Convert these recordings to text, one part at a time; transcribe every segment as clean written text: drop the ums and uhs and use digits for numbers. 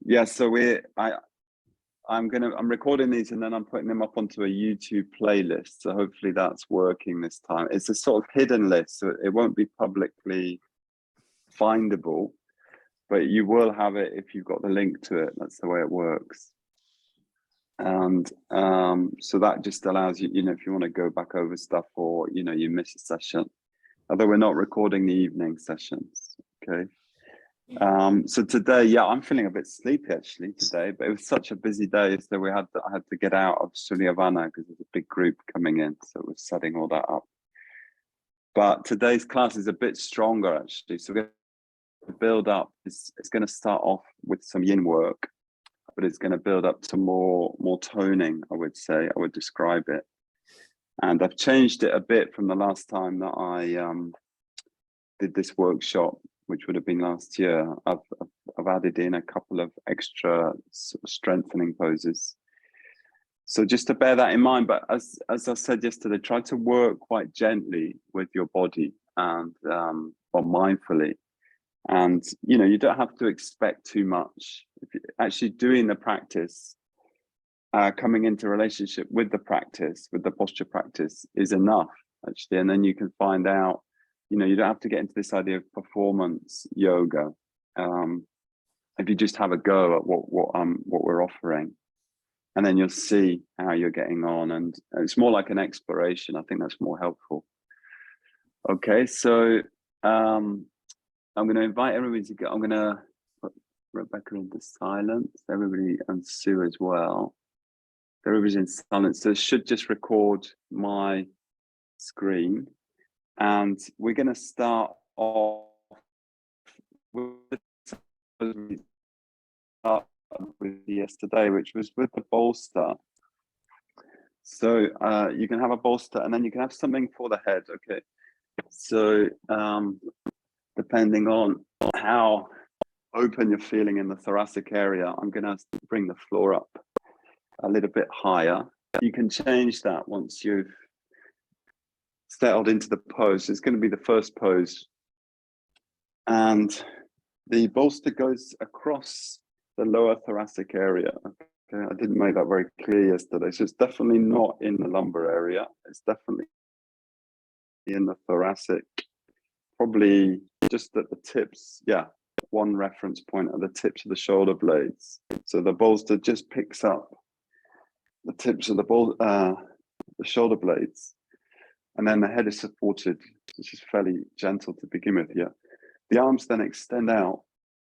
Yeah, so I'm recording these and then I'm putting them up onto a YouTube playlist. So hopefully that's working this time. It's a sort of hidden list, so it won't be publicly findable, but you will have it if you've got the link to it. That's the way it works. And so that just allows you, if you want to go back over stuff or, you miss a session, although we're not recording the evening sessions, okay? So today, yeah, I'm feeling a bit sleepy actually today, but it was such a busy day, so I had to get out of Suryavana because there's a big group coming in, so we're setting all that up. But today's class is a bit stronger actually, so we're going to build up. It's going to start off with some yin work, but it's going to build up to more toning. I would describe it, and I've changed it a bit from the last time that I did this workshop, which would have been last year. I've added in a couple of extra sort of strengthening poses. So just to bear that in mind, but as I said yesterday, try to work quite gently with your body and or mindfully. And you don't have to expect too much. If you're actually doing the practice, coming into relationship with the practice, with the posture practice is enough actually, and then you can find out. You don't have to get into this idea of performance yoga. If you just have a go at what we're offering, and then you'll see how you're getting on, and it's more like an exploration. I think that's more helpful. Okay, so I'm going to invite everybody to go. I'm going to put Rebecca into silence, everybody, and Sue as well. Everybody's in silence, so it should just record my screen. And we're going to start off with yesterday, which was with the bolster. So you can have a bolster and then you can have something for the head. Okay. So depending on how open you're feeling in the thoracic area, I'm going to bring the floor up a little bit higher. You can change that once you've settled into the pose. It's going to be the first pose. And the bolster goes across the lower thoracic area. Okay, I didn't make that very clear yesterday. So it's definitely not in the lumbar area. It's definitely in the thoracic, probably just at the tips. Yeah, one reference point at the tips of the shoulder blades. So the bolster just picks up the tips of the shoulder blades. And then the head is supported, which is fairly gentle to begin with here. The arms then extend out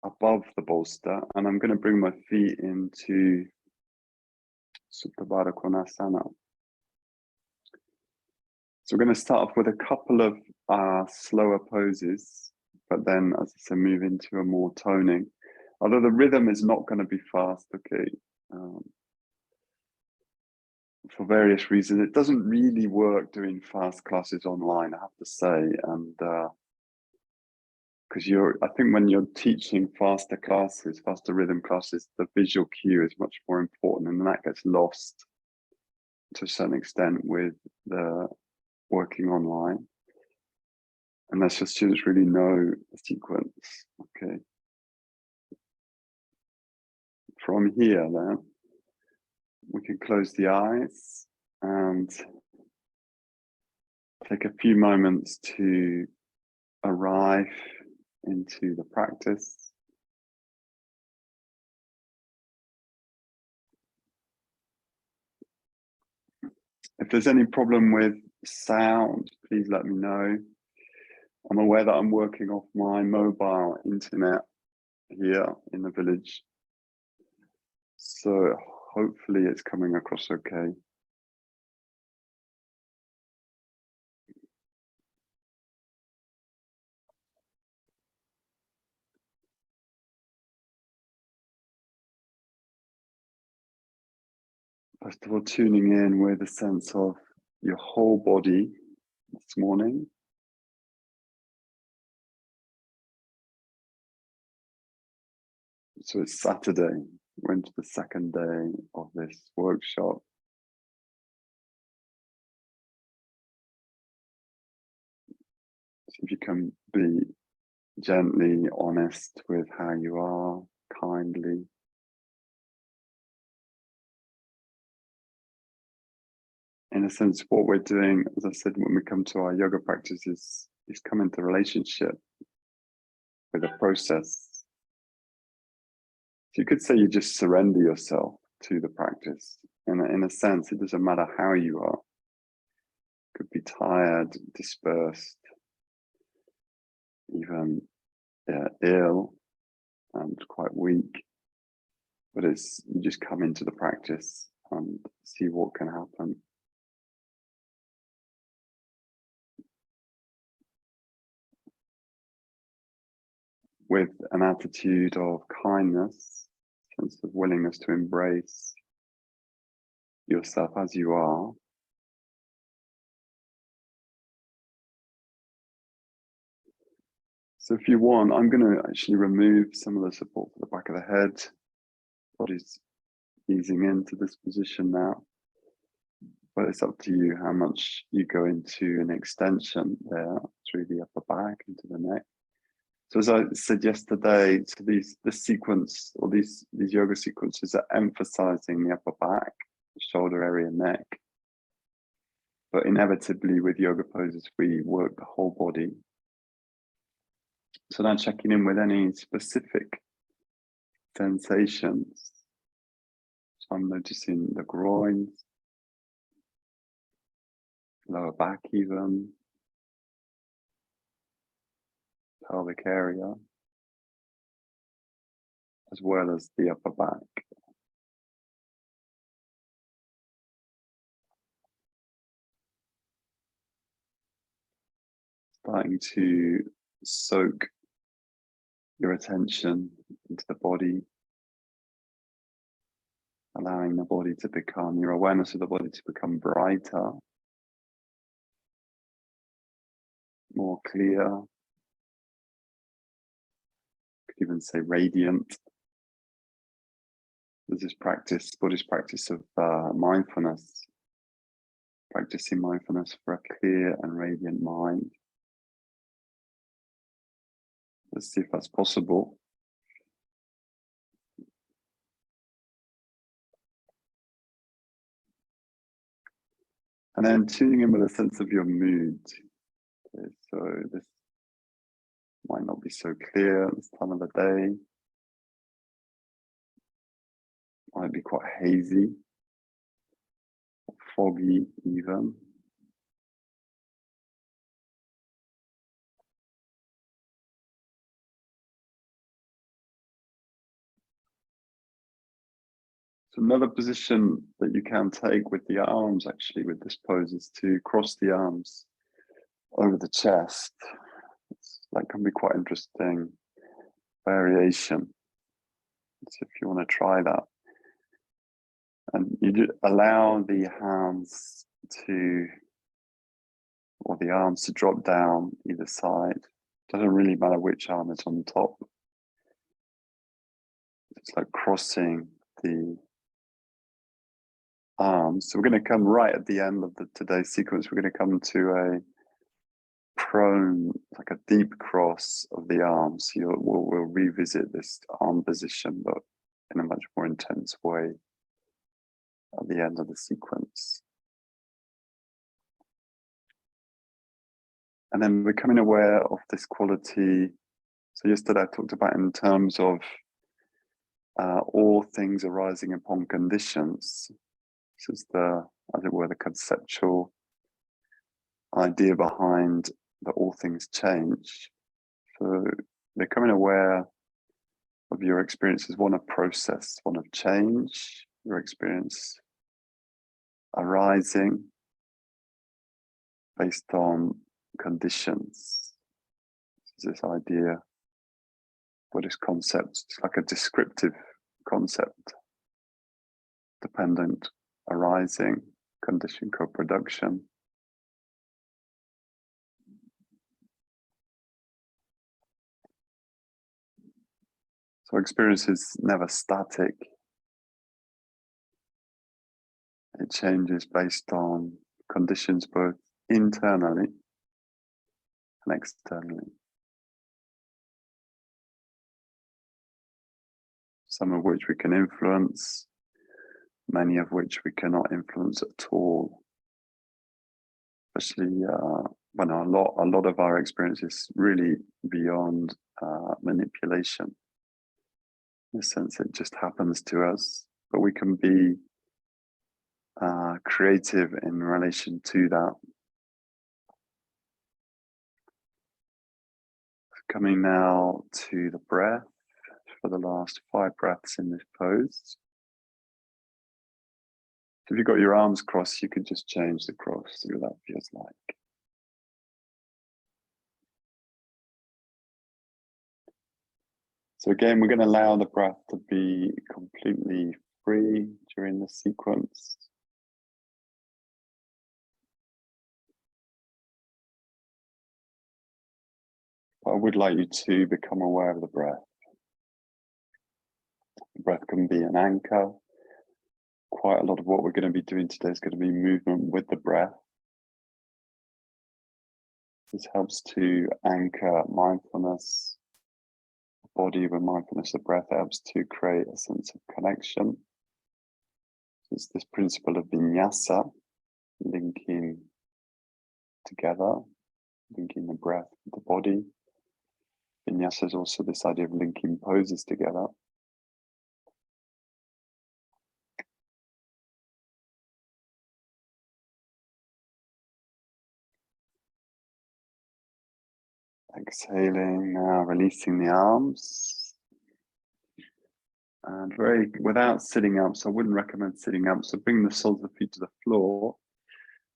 above the bolster, and I'm going to bring my feet into Supta Baddha Konasana. So we're going to start off with a couple of slower poses, but then, as I said, move into a more toning. Although the rhythm is not going to be fast, okay, for various reasons. It doesn't really work doing fast classes online, I have to say, and because I think when you're teaching faster rhythm classes, the visual cue is much more important, and that gets lost to a certain extent with the working online, unless your students really know the sequence. Okay. From here, then, we can close the eyes and take a few moments to arrive into the practice. If there's any problem with sound, please let me know. I'm aware that I'm working off my mobile internet here in the village, so hopefully it's coming across okay. First of all, tuning in with a sense of your whole body this morning. So it's Saturday, we're into the second day of this workshop. So if you can be gently honest with how you are, kindly, in a sense, what we're doing, as I said, when we come to our yoga practice is come into relationship with the process. So you could say you just surrender yourself to the practice. In a sense, it doesn't matter how you are. Could be tired, dispersed, even ill and quite weak. But you just come into the practice and see what can happen. With an attitude of kindness, sense of willingness to embrace yourself as you are. So if you want, I'm going to actually remove some of the support for the back of the head. Body's easing into this position now. But it's up to you how much you go into an extension there through the upper back into the neck. So as I said yesterday, so this sequence or these yoga sequences are emphasizing the upper back, shoulder area, neck. But inevitably with yoga poses, we work the whole body. So now checking in with any specific sensations. So I'm noticing the groin, lower back even, pelvic area, as well as the upper back. Starting to soak your attention into the body, allowing the body to become, your awareness of the body to become brighter, more clear, could even say radiant. There's this practice, Buddhist practice of mindfulness, practicing mindfulness for a clear and radiant mind. Let's see if that's possible. And then tuning in with a sense of your mood. Okay, so this might not be so clear at this time of the day. Might be quite hazy, foggy even. So another position that you can take with the arms, actually, with this pose, is to cross the arms over the chest. That can be quite interesting variation. So if you want to try that, and you allow the hands to, or the arms to drop down either side. Doesn't really matter which arm is on top. It's like crossing the arms. So we're going to come right at the end of today's sequence. We're going to come to a prone, like a deep cross of the arms. We'll revisit this arm position, but in a much more intense way at the end of the sequence. And then becoming aware of this quality. So yesterday I talked about in terms of all things arising upon conditions. This is as it were, the conceptual idea behind that all things change. So becoming aware of your experience is one of process, one of change, your experience arising based on conditions. This is this idea, Buddhist concept, it's like a descriptive concept, dependent arising, condition co-production. So experience is never static. It changes based on conditions both internally and externally. Some of which we can influence, many of which we cannot influence at all. especially when a lot of our experience is really beyond manipulation. In a sense, it just happens to us, but we can be creative in relation to that. Coming now to the breath for the last 5 breaths in this pose. If you've got your arms crossed, you could just change the cross, see what that feels like. So again, we're going to allow the breath to be completely free during the sequence. But I would like you to become aware of the breath. The breath can be an anchor. Quite a lot of what we're going to be doing today is going to be movement with the breath. This helps to anchor mindfulness, body with mindfulness. The breath helps to create a sense of connection. It's this principle of vinyasa, linking together, linking the breath with the body. Vinyasa is also this idea of linking poses together. Exhaling now, releasing the arms. And without sitting up, so I wouldn't recommend sitting up. So bring the soles of the feet to the floor.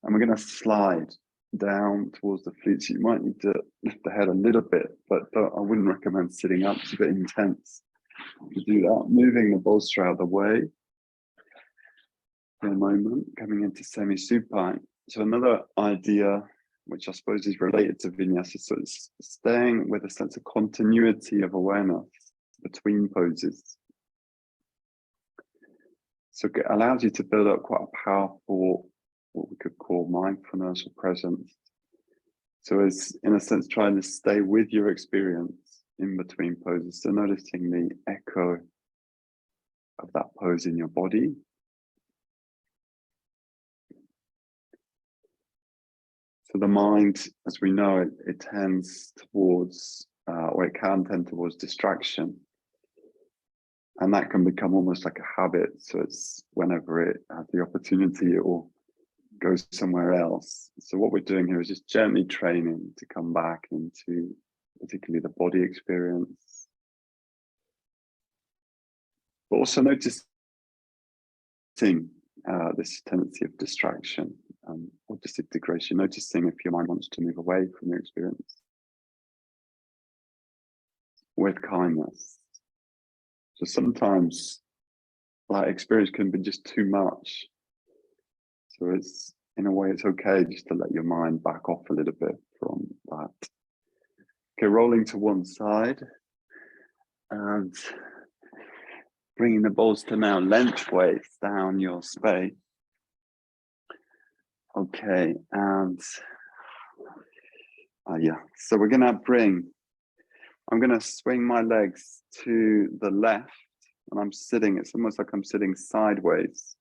And we're going to slide down towards the feet. So you might need to lift the head a little bit, but I wouldn't recommend sitting up. It's a bit intense to do that. Moving the bolster out of the way for a moment, coming into semi-supine. So another idea, which I suppose is related to vinyasa, so it's staying with a sense of continuity of awareness between poses. So it allows you to build up quite a powerful, what we could call mindfulness or presence. So it's, in a sense, trying to stay with your experience in between poses. So noticing the echo of that pose in your body. So the mind, as we know, it tends towards, or it can tend towards distraction. And that can become almost like a habit. So it's whenever it has the opportunity, it will go somewhere else. So what we're doing here is just gently training to come back into particularly the body experience. But also noticing this tendency of distraction or disintegration, noticing if your mind wants to move away from your experience with kindness. So sometimes that experience can be just too much. So it's, in a way, it's okay just to let your mind back off a little bit from that. Okay, rolling to one side and bringing the bolster now lengthways down your space. Okay, and yeah, so we're gonna I'm gonna swing my legs to the left and I'm sitting, it's almost like I'm sitting sideways.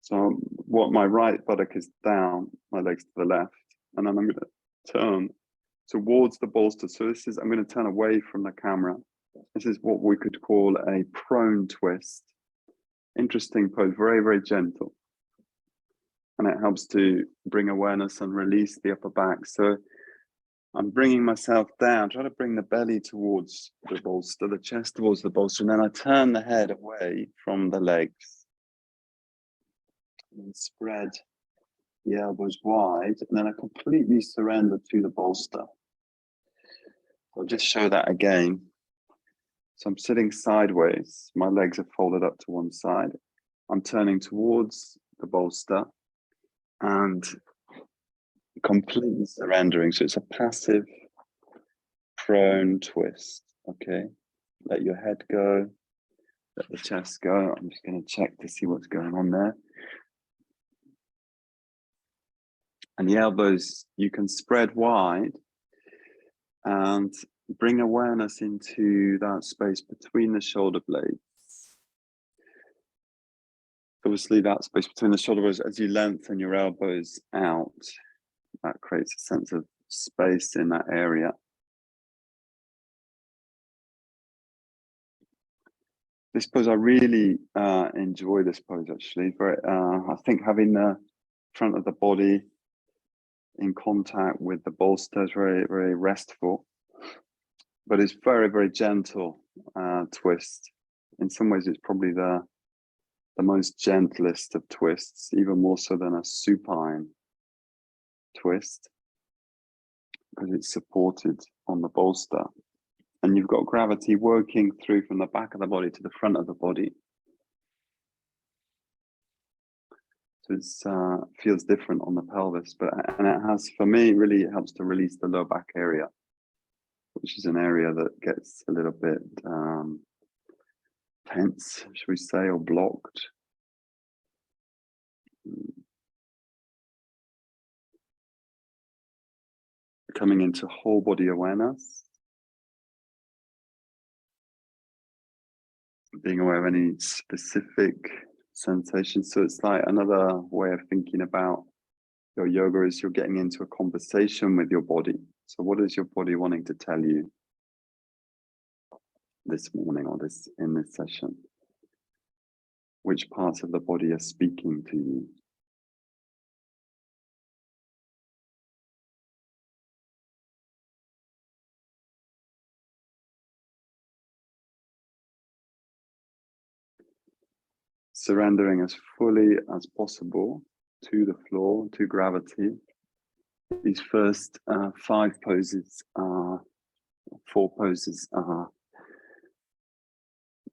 So what my right buttock is down, my legs to the left, and then I'm gonna turn towards the bolster. So this is, I'm gonna turn away from the camera. This is what we could call a prone twist. Interesting pose, very, very gentle. And it helps to bring awareness and release the upper back. So I'm bringing myself down, try to bring the belly towards the bolster, the chest towards the bolster, and then I turn the head away from the legs. And spread the elbows wide, and then I completely surrender to the bolster. I'll just show that again. So I'm sitting sideways, my legs are folded up to one side. I'm turning towards the bolster and completely surrendering. So it's a passive prone twist. Okay, let your head go, let the chest go. I'm just going to check to see what's going on there. And the elbows, you can spread wide and bring awareness into that space between the shoulder blades. Obviously, that space between the shoulders, as you lengthen your elbows out, that creates a sense of space in that area. This pose, I really enjoy this pose actually. I think having the front of the body in contact with the bolster is very, very restful, but it's very, very gentle twist. In some ways, it's probably the most gentlest of twists, even more so than a supine twist, because it's supported on the bolster. And you've got gravity working through from the back of the body to the front of the body. So it feels different on the pelvis, and it has, for me, really helps to release the lower back area, which is an area that gets a little bit tense, should we say, or blocked. Coming into whole body awareness, being aware of any specific sensations. So it's like another way of thinking about your yoga is you're getting into a conversation with your body. So what is your body wanting to tell you this morning or in this session? Which parts of the body are speaking to you? Surrendering as fully as possible to the floor, to gravity. These first 4 poses are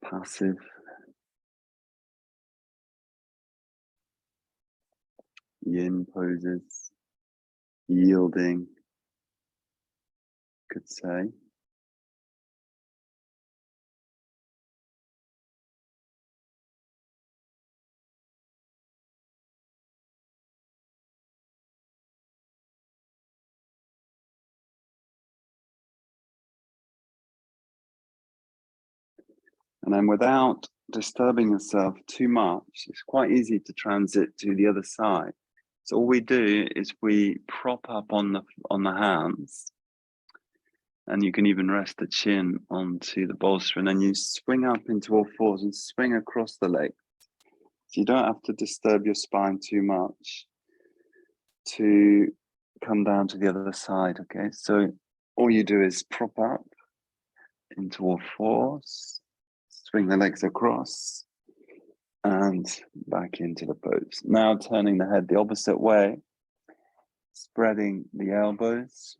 passive. Yin poses, yielding, could say. And then without disturbing yourself too much, it's quite easy to transit to the other side. So all we do is we prop up on the hands, and you can even rest the chin onto the bolster, and then you swing up into all fours and swing across the leg. So you don't have to disturb your spine too much to come down to the other side, okay? So all you do is prop up into all fours, swing the legs across, and back into the pose. Now turning the head the opposite way, spreading the elbows,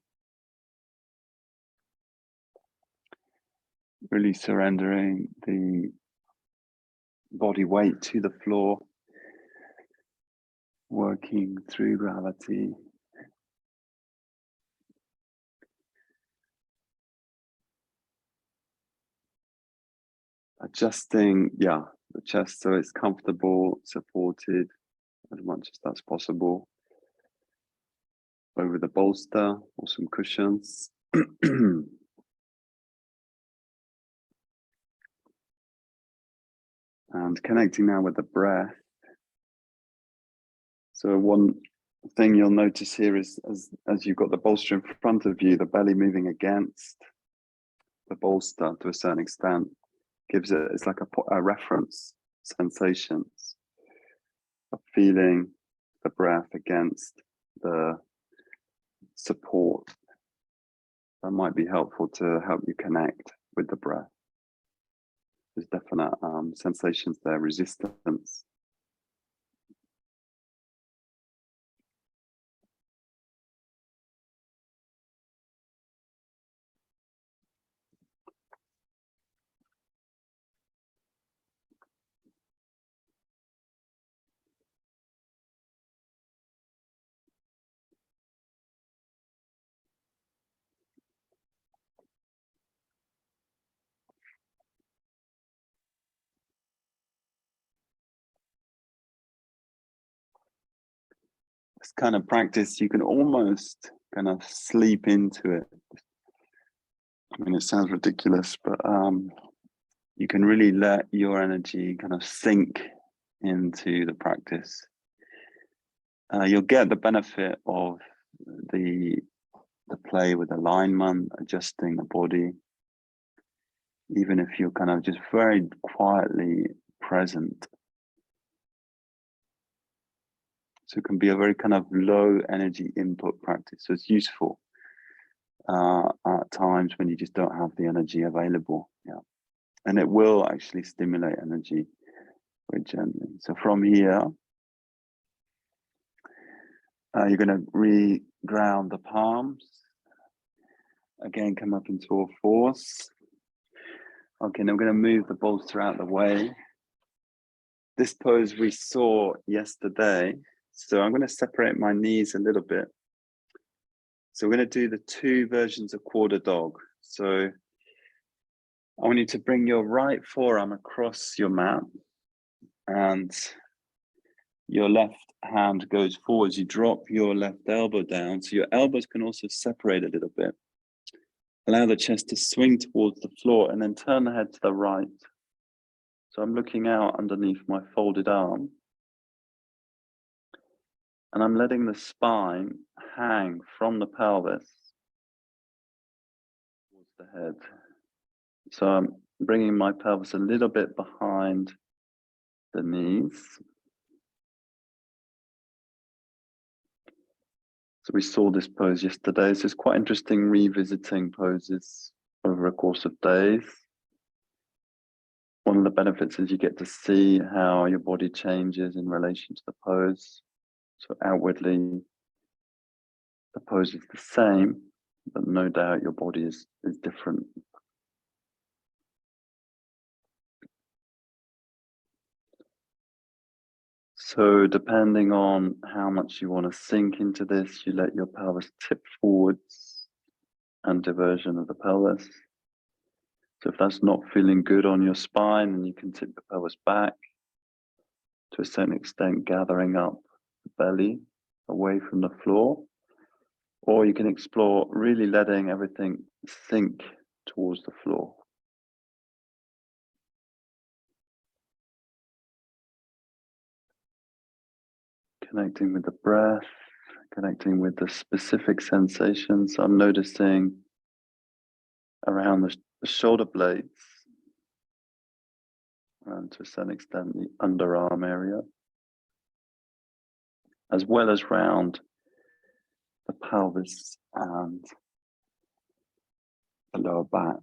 really surrendering the body weight to the floor, working through gravity. Adjusting, the chest so it's comfortable, supported as much as that's possible over the bolster or some cushions. And connecting now with the breath. So one thing you'll notice here is as you've got the bolster in front of you, the belly moving against the bolster to a certain extent gives it's like a reference sensations of feeling the breath against the support. That might be helpful to help you connect with the breath. There's definite sensations there, resistance. This kind of practice, you can almost kind of sleep into it. I mean, it sounds ridiculous, but you can really let your energy kind of sink into the practice. You'll get the benefit of the play with alignment, adjusting the body, even if you're kind of just very quietly present. So it can be a very kind of low energy input practice. So it's useful at times when you just don't have the energy available. Yeah, and it will actually stimulate energy very gently. So from here, you're going to re-ground the palms. Again, come up into all fours. Okay, now we're going to move the bolster out of the way. This pose we saw yesterday. So I'm going to separate my knees a little bit. So we're going to do the two versions of quarter dog. So I want you to bring your right forearm across your mat and your left hand goes forwards. You drop your left elbow down. So your elbows can also separate a little bit. Allow the chest to swing towards the floor and then turn the head to the right. So I'm looking out underneath my folded arm. And I'm letting the spine hang from the pelvis towards the head. So I'm bringing my pelvis a little bit behind the knees. So we saw this pose yesterday. So it's quite interesting revisiting poses over a course of days. One of the benefits is you get to see how your body changes in relation to the pose. So outwardly, the pose is the same, but no doubt your body is different. So depending on how much you want to sink into this, you let your pelvis tip forwards and diversion of the pelvis. So if that's not feeling good on your spine, then you can tip the pelvis back to a certain extent, gathering up the belly away from the floor. Or you can explore really letting everything sink towards the floor. Connecting with the breath, connecting with the specific sensations. I'm noticing around the shoulder blades, and to a certain extent the underarm area, as well as round the pelvis and the lower back.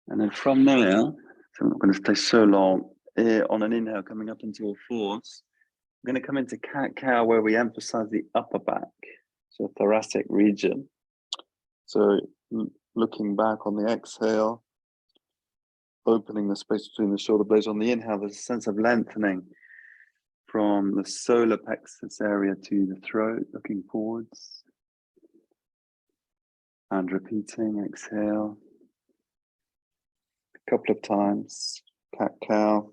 And then from there, so I'm not going to stay so long, on an inhale coming up into all fours, I'm going to come into cat-cow where we emphasize the upper back, so thoracic region. So looking back on the exhale, opening the space between the shoulder blades. On the inhale, there's a sense of lengthening from the solar plexus area to the throat, looking forwards. And repeating, exhale. A couple of times, cat-cow.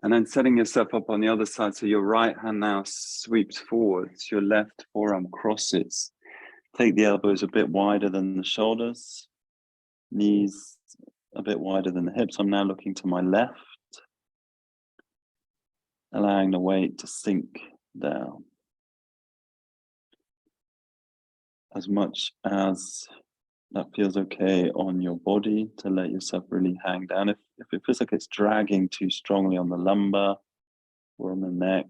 And then setting yourself up on the other side. So your right hand now sweeps forwards, your left forearm crosses. Take the elbows a bit wider than the shoulders, knees a bit wider than the hips. I'm now looking to my left, allowing the weight to sink down. As much as that feels okay on your body, to let yourself really hang down. If it feels like it's dragging too strongly on the lumbar or on the neck,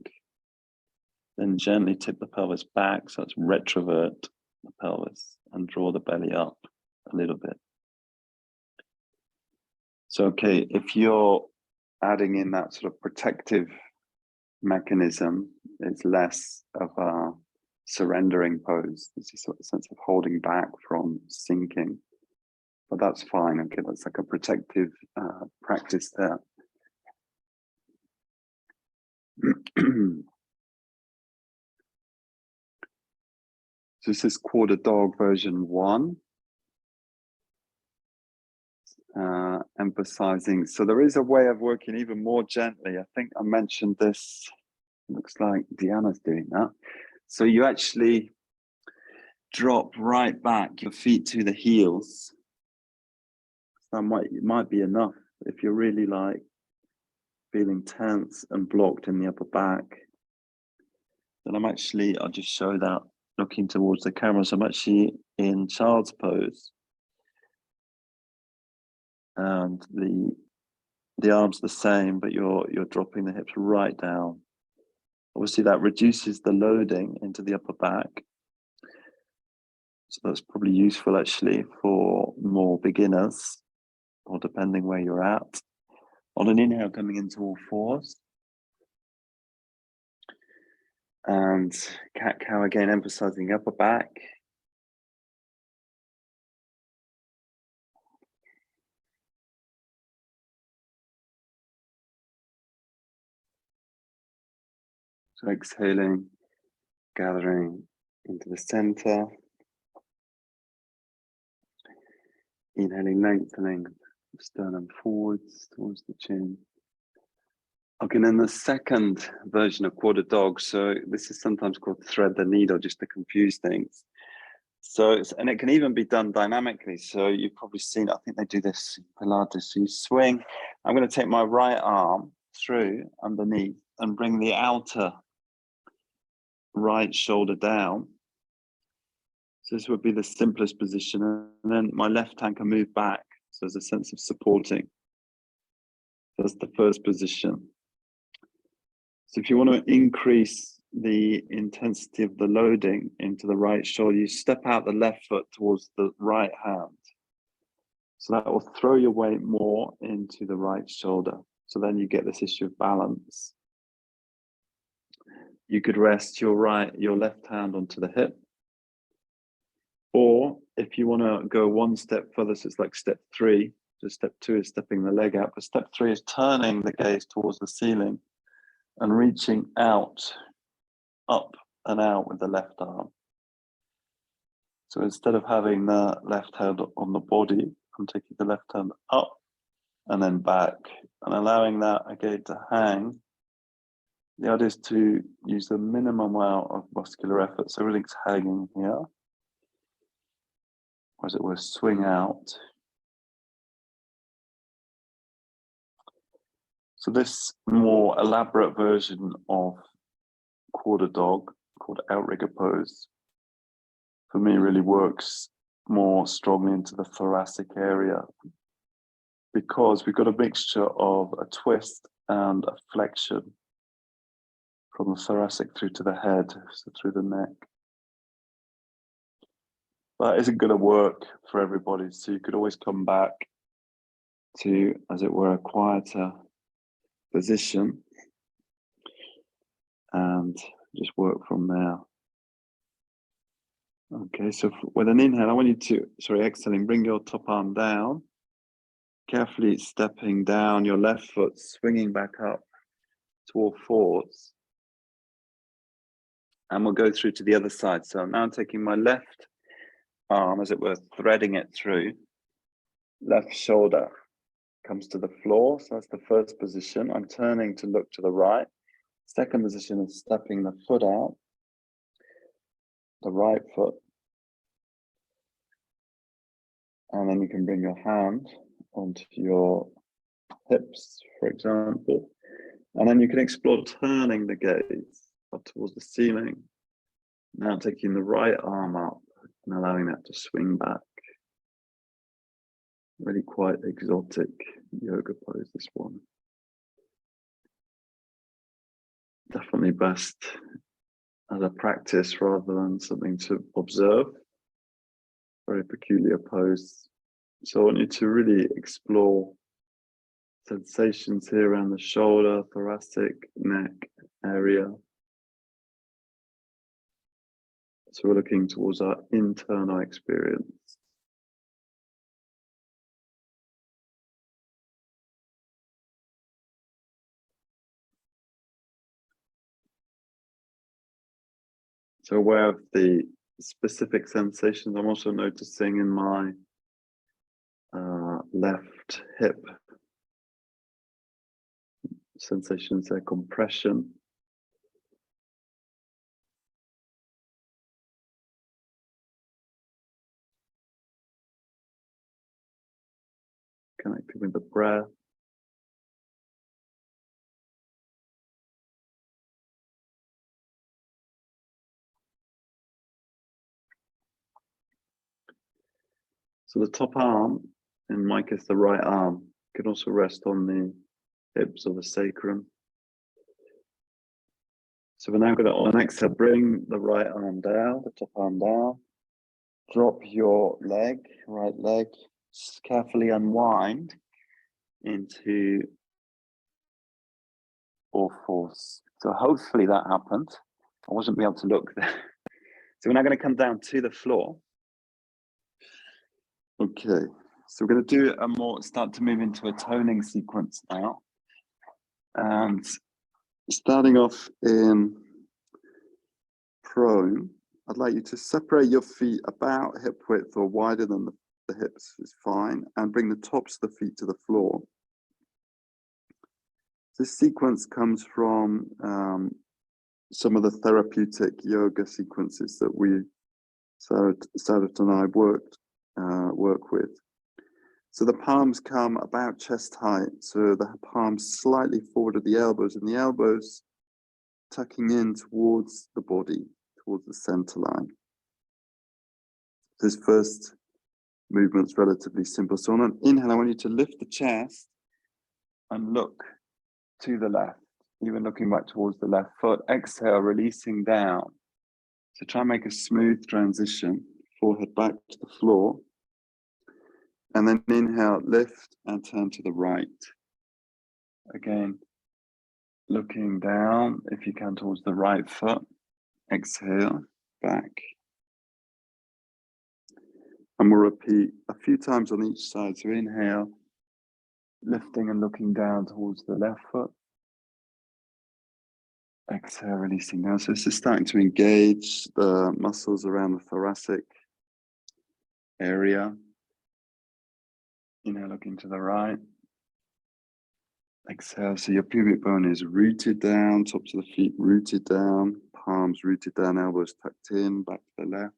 then gently tip the pelvis back, so it's retrovert the pelvis and draw the belly up a little bit. So, okay, if you're adding in that sort of protective mechanism, it's less of a surrendering pose. It's a sort of sense of holding back from sinking. But that's fine. Okay, that's like a protective practice there. So this is quarter dog version 1. Emphasizing, so there is a way of working even more gently. I think I mentioned this Looks like Deanna's doing that. So you actually drop right back your feet to the heels. That might be enough if you're really like feeling tense and blocked in the upper back. Then I'll just show that looking towards the camera. So I'm actually in child's pose. And the arms the same, but you're dropping the hips right down. Obviously that reduces the loading into the upper back. So that's probably useful actually for more beginners, or depending where you're at. On an inhale, coming into all fours. And cat-cow again, emphasizing upper back. So exhaling, gathering into the center. Inhaling, lengthening sternum forwards towards the chin. Okay, and then the second version of quarter dog. So this is sometimes called thread the needle, just to confuse things. So, and it can even be done dynamically. So you've probably seen, I think they do this in Pilates. So you swing. I'm going to take my right arm through underneath and bring the outer right shoulder down. So this would be the simplest position. And then my left hand can move back. So there's a sense of supporting. That's the first position. So if you want to increase the intensity of the loading into the right shoulder, you step out the left foot towards the right hand. So that will throw your weight more into the right shoulder. So then you get this issue of balance. You could rest your left hand onto the hip. Or if you want to go one step further, so it's like step 3. So step 2 is stepping the leg out, but step 3 is turning the gaze towards the ceiling and reaching out, up and out with the left arm. So instead of having the left hand on the body, I'm taking the left hand up and then back and allowing that again to hang. The idea is to use the minimum amount of muscular effort. So everything's hanging here. Or as it were, swing out. So this more elaborate version of quarter dog, called outrigger pose, for me really works more strongly into the thoracic area, because we've got a mixture of a twist and a flexion from the thoracic through to the head, so through the neck. That isn't going to work for everybody, so you could always come back to, as it were, a quieter position and just work from there. Okay, so with an inhale, I want you to, exhaling, bring your top arm down, carefully stepping down your left foot, swinging back up to all fours. And we'll go through to the other side. So I'm now taking my left arm, as it were, threading it through. Left shoulder comes to the floor. So that's the first position. I'm turning to look to the right. Second position is stepping the foot out, the right foot. And then you can bring your hand onto your hips, for example. And then you can explore turning the gaze up towards the ceiling. Now taking the right arm up and allowing that to swing back. Really quite exotic yoga pose, this one. Definitely best as a practice rather than something to observe. Very peculiar pose. So I want you to really explore sensations here around the shoulder, thoracic, neck area. So we're looking towards our internal experience. So aware of the specific sensations. I'm also noticing in my left hip sensations there, compression. connecting with the breath. So the top arm, in my case, the right arm, can also rest on the hips or the sacrum. So we're now going to, on exhale, bring the right arm down, the top arm down. Drop your leg, right leg, carefully unwind into all fours. So hopefully that happened. I wasn't able to look there. So we're now going to come down to the floor. Okay, so we're going to do start to move into a toning sequence now. And starting off in prone, I'd like you to separate your feet about hip width or wider than the hips is fine, and bring the tops of the feet to the floor. This sequence comes from some of the therapeutic yoga sequences that Sarat and I work with. So the palms come about chest height, so the palms slightly forward of the elbows, and the elbows tucking in towards the body, towards the center line. This first movement's relatively simple. So on an inhale, I want you to lift the chest and look to the left, even looking back towards the left foot. Exhale, releasing down. So try and make a smooth transition, forehead back to the floor. And then inhale, lift and turn to the right. Again, looking down, if you can, towards the right foot. Exhale, back. And we'll repeat a few times on each side. So inhale, lifting and looking down towards the left foot. Exhale, releasing down. So this is starting to engage the muscles around the thoracic area. Inhale, looking to the right. Exhale, so your pubic bone is rooted down, tops of the feet rooted down, palms rooted down, elbows tucked in, back to the left.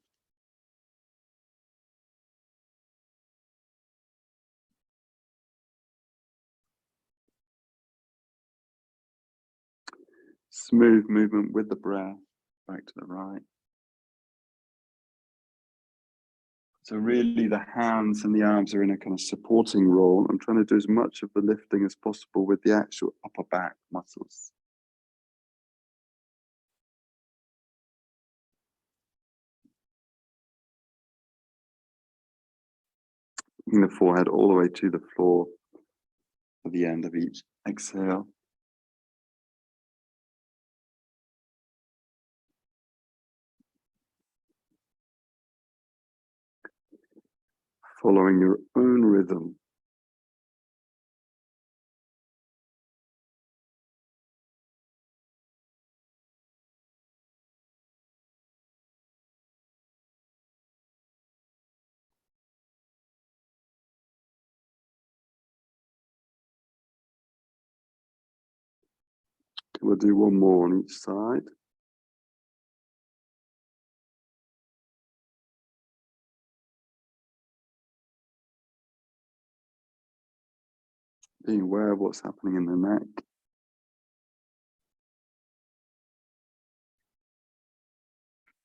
Smooth movement with the breath, back to the right. So really the hands and the arms are in a kind of supporting role. I'm trying to do as much of the lifting as possible with the actual upper back muscles. Bring the forehead all the way to the floor at the end of each exhale. Following your own rhythm. We'll do one more on each side. Being aware of what's happening in the neck.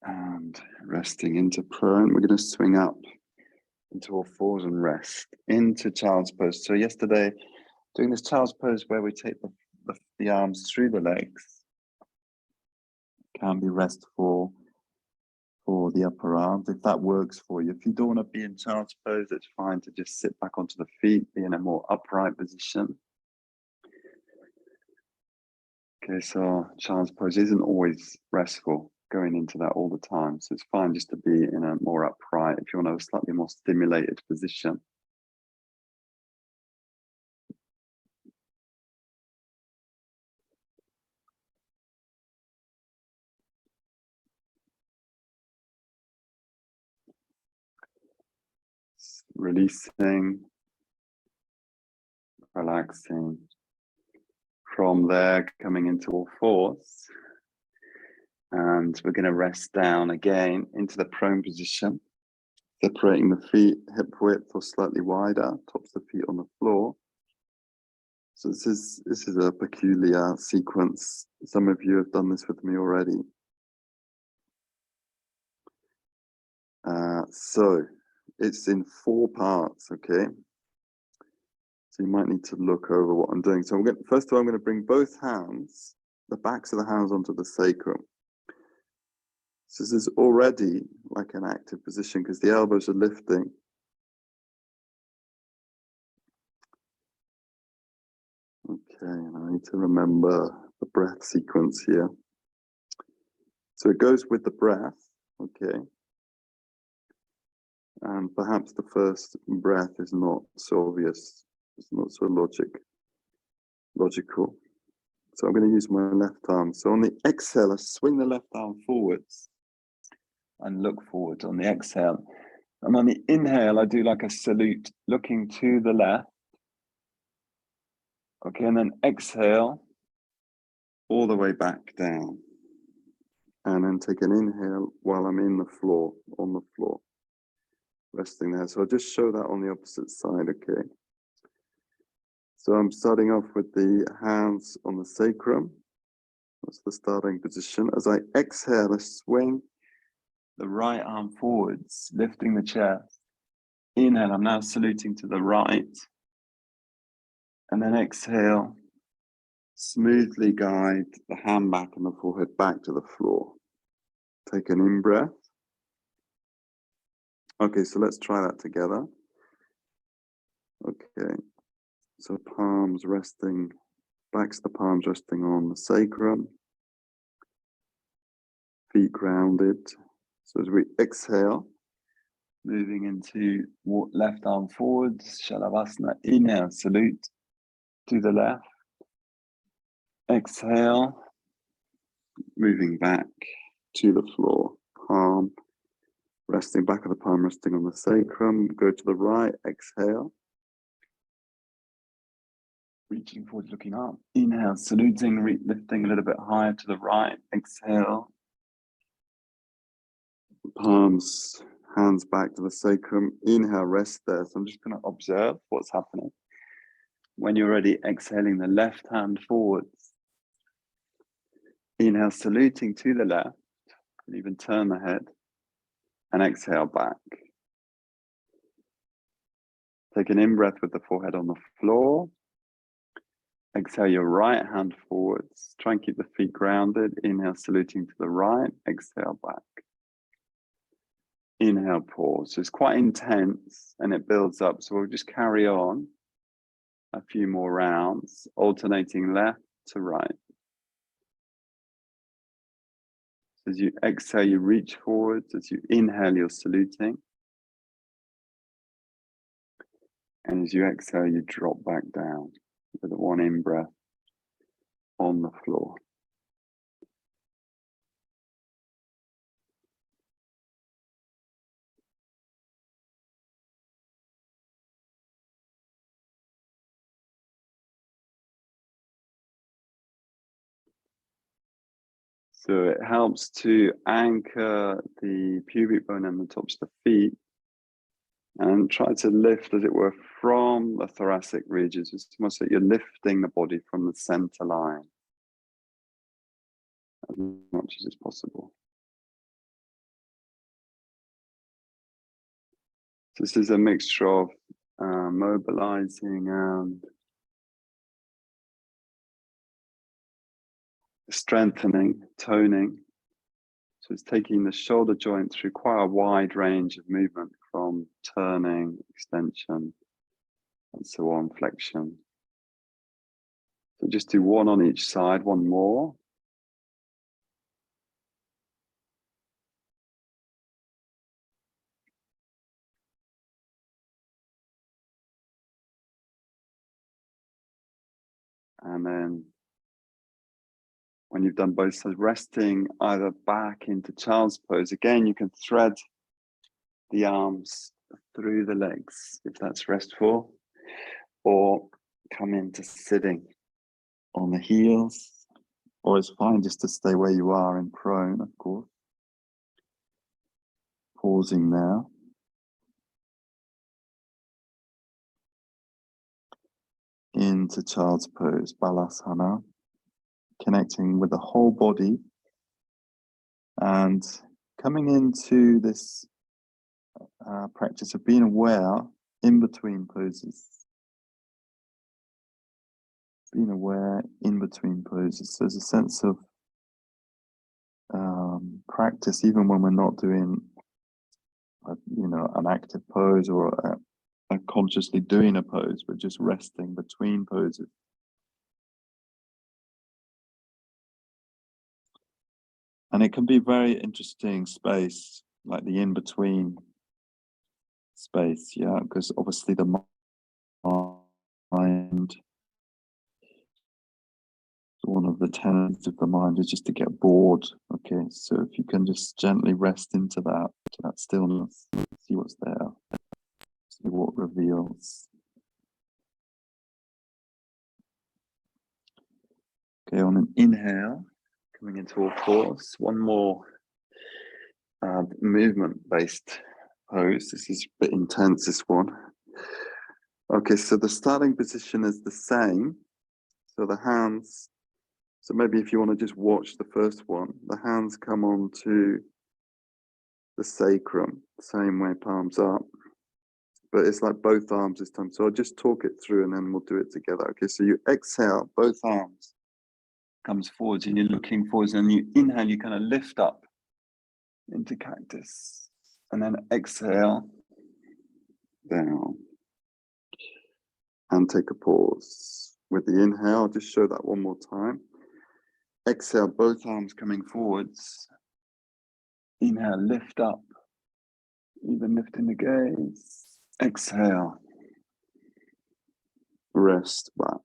And resting into prone. We're going to swing up into all fours and rest into child's pose. So yesterday, doing this child's pose where we take the arms through the legs, can be restful for the upper arms, if that works for you. If you don't want to be in child's pose, it's fine to just sit back onto the feet, be in a more upright position. Okay, so child's pose isn't always restful, going into that all the time. So it's fine just to be in a more upright, if you want to have a slightly more stimulated position. Releasing, relaxing. From there, coming into all fours. And we're going to rest down again into the prone position. Separating the feet hip width or slightly wider, tops of the feet on the floor. So this is a peculiar sequence. Some of you have done this with me already. So it's in 4 parts, okay? So you might need to look over what I'm doing. So first of all, I'm going to bring both hands, the backs of the hands onto the sacrum. So this is already like an active position because the elbows are lifting. Okay, and I need to remember the breath sequence here. So it goes with the breath, okay? And perhaps the first breath is not so obvious, it's not so logical. So I'm going to use my left arm. So on the exhale, I swing the left arm forwards and look forward on the exhale. And on the inhale, I do like a salute, looking to the left. Okay, and then exhale all the way back down. And then take an inhale while I'm in the floor, on the floor, resting there. So I'll just show that on the opposite side, okay? So I'm starting off with the hands on the sacrum. That's the starting position. As I exhale, I swing the right arm forwards, lifting the chest. Inhale, I'm now saluting to the right. And then exhale, smoothly guide the hand back and the forehead back to the floor. Take an in-breath. Okay, so let's try that together. Okay, so palms resting, backs of the palms resting on the sacrum. Feet grounded. So as we exhale, moving into left arm forwards, Shalabhasana. Inhale, salute to the left. Exhale, moving back to the floor. Palm resting, back of the palm resting on the sacrum. Go to the right, exhale. Reaching forward, looking up. Inhale, saluting, lifting a little bit higher to the right. Exhale. Palms, hands back to the sacrum. Inhale, rest there. So I'm just going to observe what's happening. When you're ready, exhaling the left hand forwards. Inhale, saluting to the left. And even turn the head. And exhale back. Take an in-breath with the forehead on the floor. Exhale your right hand forwards. Try and keep the feet grounded. Inhale, saluting to the right. Exhale back. Inhale, pause. So it's quite intense and it builds up. So we'll just carry on a few more rounds, alternating left to right. As you exhale, you reach forwards. As you inhale, you're saluting. And as you exhale, you drop back down with a one in-breath on the floor. So it helps to anchor the pubic bone and the tops of the feet and try to lift, as it were, from the thoracic regions. It's almost like you're lifting the body from the center line as much as is possible. This is a mixture of mobilizing and strengthening, toning. So it's taking the shoulder joint through quite a wide range of movement, from turning, extension, and so on, flexion. So just do one on each side, one more. And then when you've done both sides, resting either back into child's pose. Again, you can thread the arms through the legs if that's restful, or come into sitting on the heels, or it's fine just to stay where you are in prone, of course. Pausing now. into child's pose, Balasana, connecting with the whole body and coming into this practice of being aware in between poses. Being aware in between poses. So there's a sense of practice even when we're not doing an active pose or consciously doing a pose, but just resting between poses. And it can be very interesting space, like the in-between space, yeah, because obviously the mind, one of the tenets of the mind is just to get bored. Okay, so if you can just gently rest into that stillness, see what's there, see what reveals. Okay, on an inhale, coming into all fours, one more movement-based pose. This is a bit intense, this one. Okay, so the starting position is the same. So the hands, so maybe if you want to just watch the first one, the hands come onto the sacrum, same way, palms up. But it's like both arms this time. So I'll just talk it through and then we'll do it together. Okay, so you exhale, both arms comes forwards and you're looking forwards, and you inhale, you kind of lift up into cactus, and then exhale down and take a pause. With the inhale, I'll just show that one more time. Exhale, both arms coming forwards. Inhale, lift up, even lifting the gaze. Exhale, rest back.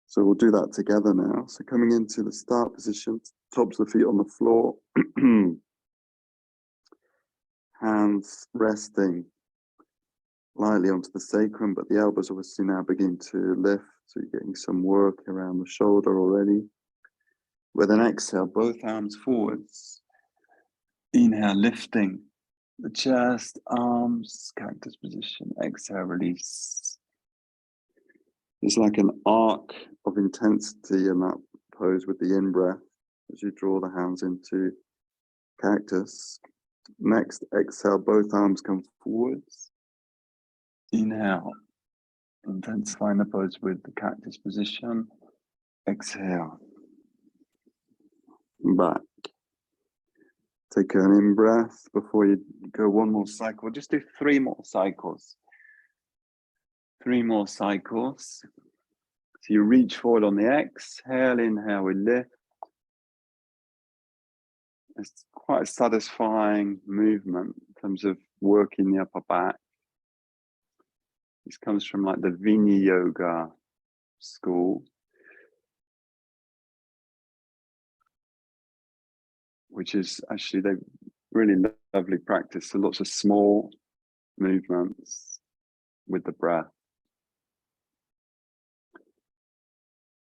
So we'll do that together now. So coming into the start position, tops of the feet on the floor, hands resting lightly onto the sacrum, but the elbows obviously now begin to lift. So you're getting some work around the shoulder already. With an exhale, both arms forwards. Inhale, lifting the chest, arms, cactus position. Exhale, release. It's like an arc of intensity in that pose with the in-breath as you draw the hands into cactus. Next, exhale, both arms come forwards. Inhale, intensifying the pose with the cactus position. Exhale, back. Take an in-breath before you go one more cycle. Just do 3 more cycles. 3 more cycles. So you reach forward on the exhale, inhale, we lift. It's quite a satisfying movement in terms of working the upper back. This comes from like the Vinyasa Yoga school, which is actually they really lovely practice. So lots of small movements with the breath.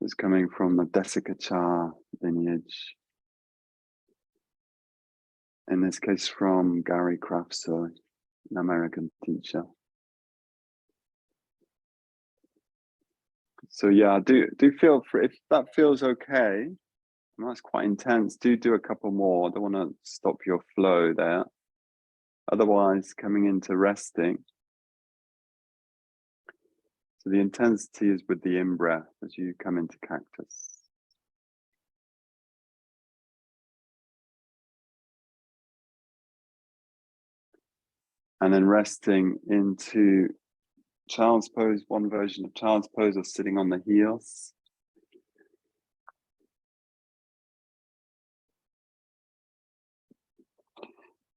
It's coming from the Desikachar lineage. In this case, from Gary Kraftsoy, an American teacher. So yeah, do feel free, if that feels okay, and that's quite intense, do a couple more. I don't want to stop your flow there. Otherwise, coming into resting. So the intensity is with the in-breath as you come into cactus. And then resting into child's pose, one version of child's pose, or sitting on the heels.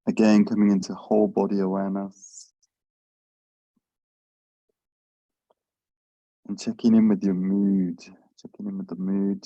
Again, coming into whole body awareness. And checking in with your mood, checking in with the mood.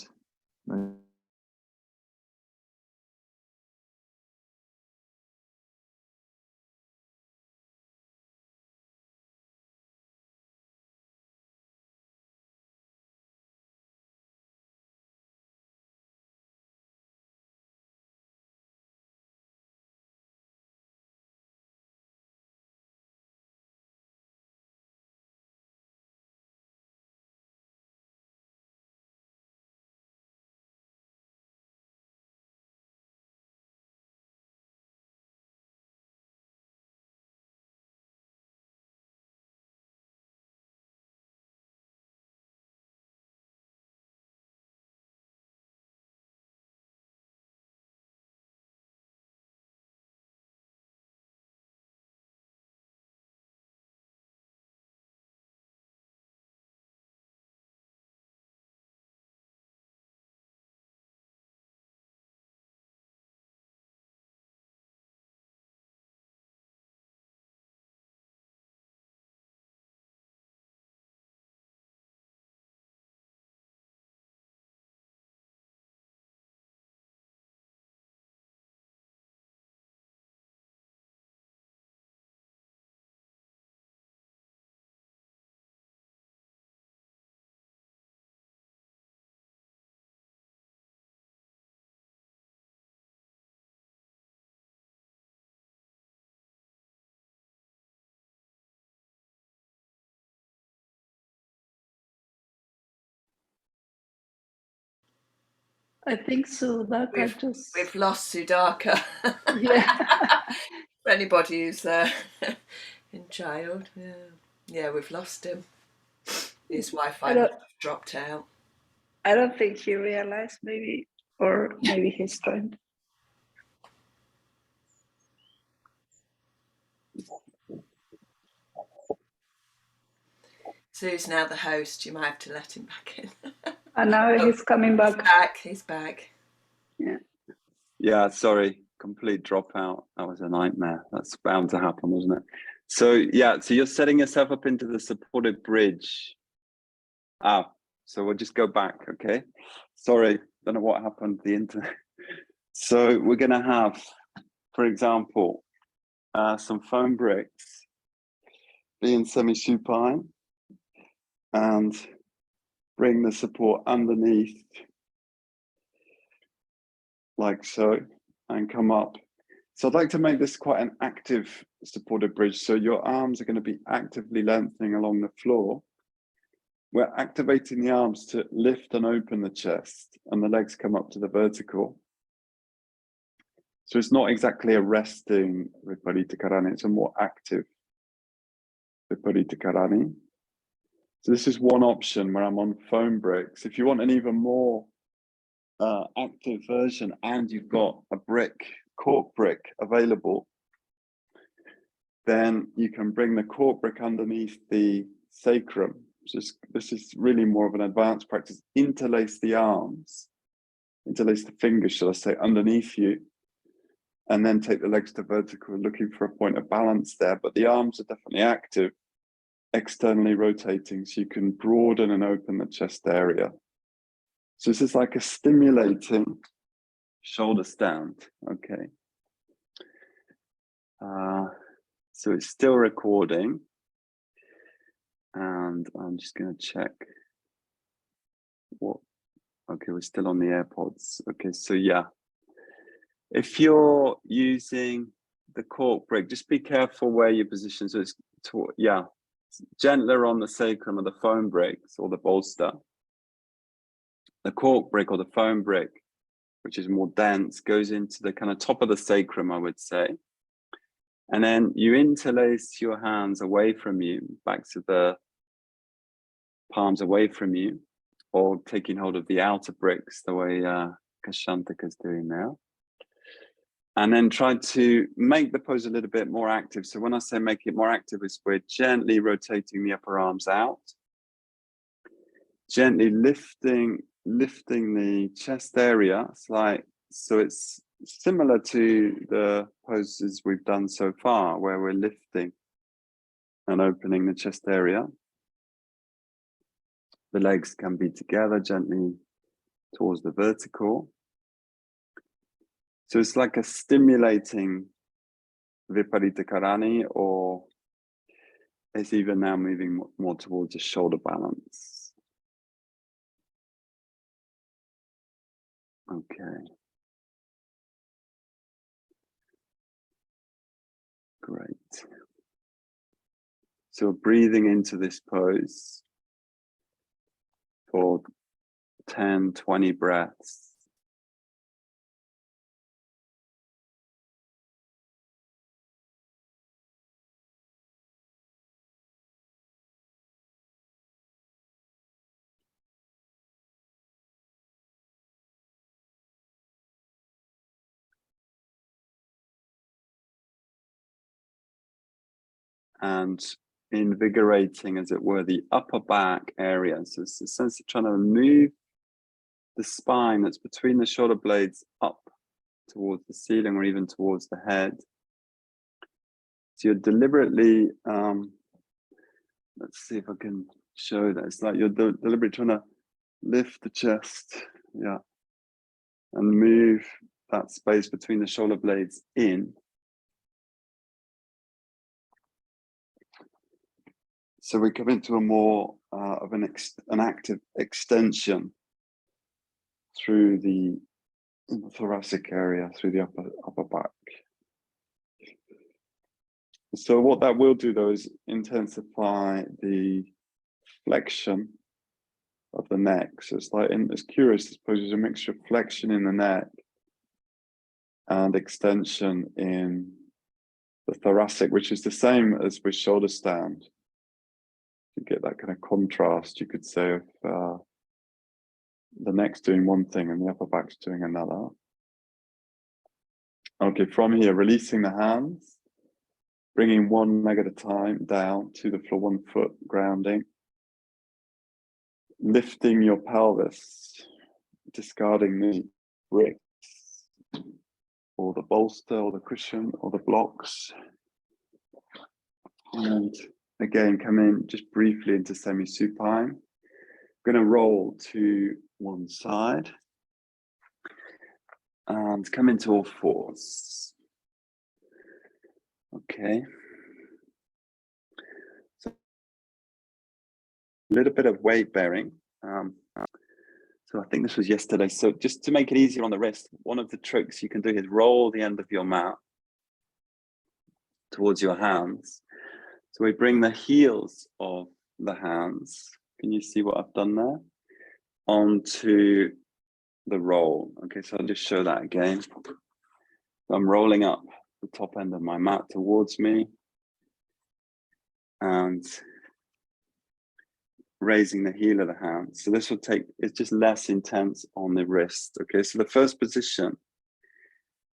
I think Sudhakar just. We've lost Sudhakar. Yeah. For anybody who's in child, yeah, we've lost him. His Wi-Fi must have dropped out. I don't think he realized, maybe, or maybe he's trying. Sue's now the host. You might have to let him back in. And now he's coming back. He's back. Yeah. Yeah, sorry, complete dropout. That was a nightmare. That's bound to happen, wasn't it? So yeah, so you're setting yourself up into the supported bridge. So we'll just go back, okay? Sorry, don't know what happened to the internet. So we're gonna have, for example, some foam bricks being semi-supine and bring the support underneath like so and come up. So I'd like to make this quite an active supported bridge. So your arms are going to be actively lengthening along the floor. We're activating the arms to lift and open the chest, and the legs come up to the vertical. So it's not exactly a resting Viparita Karani, it's a more active Viparita Karani. So this is one option where I'm on foam bricks. If you want an even more active version and you've got a cork brick available, then you can bring the cork brick underneath the sacrum. This is really more of an advanced practice. Interlace the arms, interlace the fingers, shall I say, underneath you, and then take the legs to vertical, looking for a point of balance there. But the arms are definitely active, externally rotating, so you can broaden and open the chest area. So this is like a stimulating shoulder stand, okay. So it's still recording, and I'm just going to check what. Okay, we're still on the AirPods. Okay, so yeah, if you're using the cork brick, just be careful where you position. So it's gentler on the sacrum of the foam bricks or the bolster. The cork brick or the foam brick, which is more dense, goes into the kind of top of the sacrum, I would say. And then you interlace your hands away from you, back to the palms away from you, or taking hold of the outer bricks, the way Kashantaka's doing now. And then try to make the pose a little bit more active. So when I say make it more active, is we're gently rotating the upper arms out, gently lifting the chest area, so it's similar to the poses we've done so far, where we're lifting and opening the chest area. The legs can be together gently towards the vertical. So it's like a stimulating Viparita Karani, or it's even now moving more towards a shoulder balance. Okay. Great. So breathing into this pose for 10, 20 breaths. And invigorating, as it were, the upper back area. So it's a sense of trying to move the spine that's between the shoulder blades up towards the ceiling or even towards the head. So you're deliberately, let's see if I can show that. It's like you're deliberately trying to lift the chest, yeah, and move that space between the shoulder blades in. So we come into a more of an active extension through the thoracic area, through the upper back. So what that will do, though, is intensify the flexion of the neck. So it's like, and it's curious, I suppose there's a mixture of flexion in the neck and extension in the thoracic, which is the same as with shoulder stand. You get that kind of contrast, you could say, of the neck's doing one thing and the upper back's doing another. Okay, from here, releasing the hands, bringing one leg at a time down to the floor, 1 foot grounding. Lifting your pelvis, discarding the bricks or the bolster or the cushion or the blocks. And again, come in just briefly into semi-supine. I'm going to roll to one side and come into all fours. Okay. So a little bit of weight bearing. So I think this was yesterday. So just to make it easier on the wrist, one of the tricks you can do is roll the end of your mat towards your hands. So we bring the heels of the hands. Can you see what I've done there? Onto the roll. Okay, so I'll just show that again. I'm rolling up the top end of my mat towards me and raising the heel of the hand. So this will take, it's just less intense on the wrist. Okay, so the first position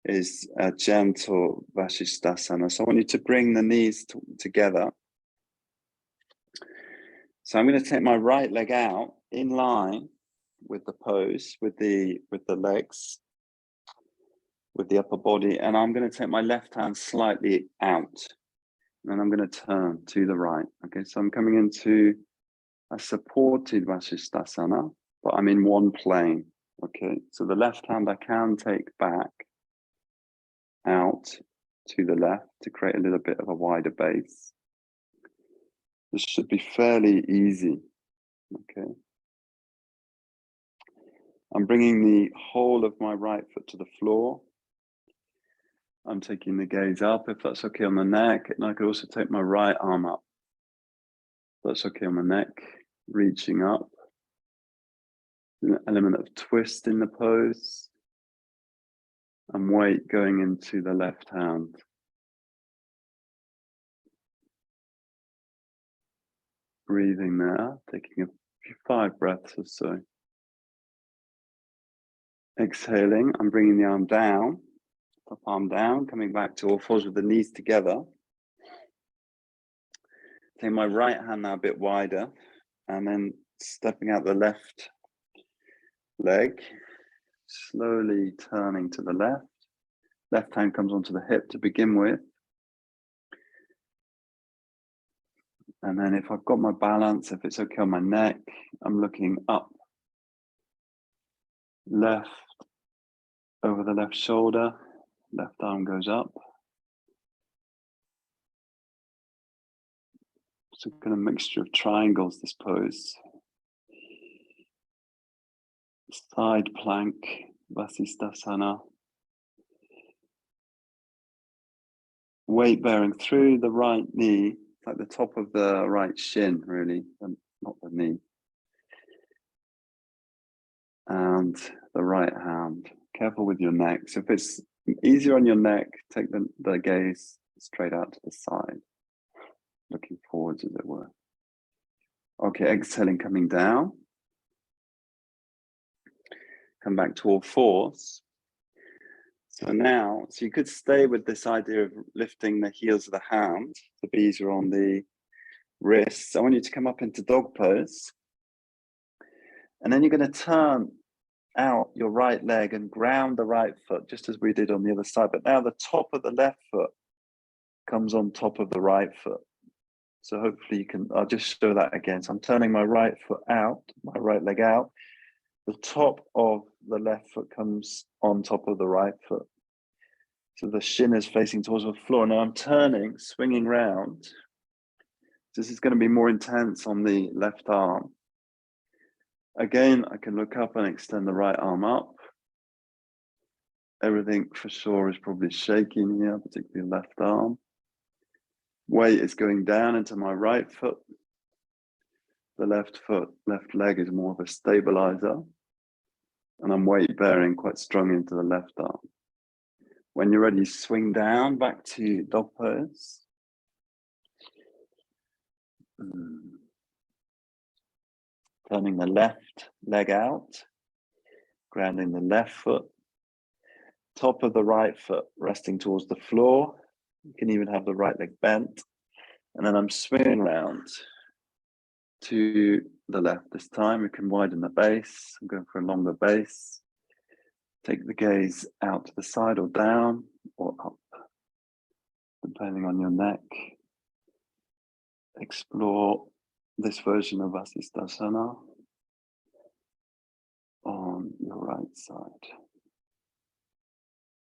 is a gentle Vasisthasana. So I want you to bring the knees together. So I'm going to take my right leg out in line with the pose, with the legs, with the upper body, and I'm going to take my left hand slightly out, and I'm going to turn to the right. Okay, so I'm coming into a supported Vasisthasana, but I'm in one plane. Okay, so the left hand I can take back out to the left to create a little bit of a wider base. This should be fairly easy. Okay. I'm bringing the whole of my right foot to the floor. I'm taking the gaze up, if that's okay, on the neck, and I could also take my right arm up. That's okay on the neck, reaching up. An element of twist in the pose. And weight going into the left hand. Breathing there, taking a few 5 breaths or so. Exhaling, I'm bringing the arm down, top arm down, coming back to all fours with the knees together. Take my right hand now a bit wider, and then stepping out the left leg, slowly turning to the left. Left hand comes onto the hip to begin with. And then if I've got my balance, if it's okay on my neck, I'm looking up. Left over the left shoulder, left arm goes up. It's a kind of mixture of triangles, this pose. Side plank, Vasisthasana. Weight bearing through the right knee, like the top of the right shin, really, and not the knee. And the right hand. Careful with your neck. So if it's easier on your neck, take the gaze straight out to the side, looking forwards, as it were. Okay, exhaling, coming down. Come back to all fours. So now, so you could stay with this idea of lifting the heels of the hand. The bees are on the wrists. I want you to come up into dog pose. And then you're going to turn out your right leg and ground the right foot, just as we did on the other side. But now the top of the left foot comes on top of the right foot. So hopefully you can, I'll just show that again. So I'm turning my right foot out, my right leg out. The top of the left foot comes on top of the right foot. So the shin is facing towards the floor. Now I'm turning, swinging round. This is going to be more intense on the left arm. Again, I can look up and extend the right arm up. Everything for sure is probably shaking here, particularly left arm. Weight is going down into my right foot. The left foot, left leg is more of a stabilizer. And I'm weight bearing quite strong into the left arm. When you're ready, swing down back to dog pose. Turning the left leg out, grounding the left foot, top of the right foot resting towards the floor. You can even have the right leg bent. And then I'm swinging around to the left this time. We can widen the base. I'm going for a longer base. Take the gaze out to the side or down or up, depending on your neck. Explore this version of Vasisthasana on your right side.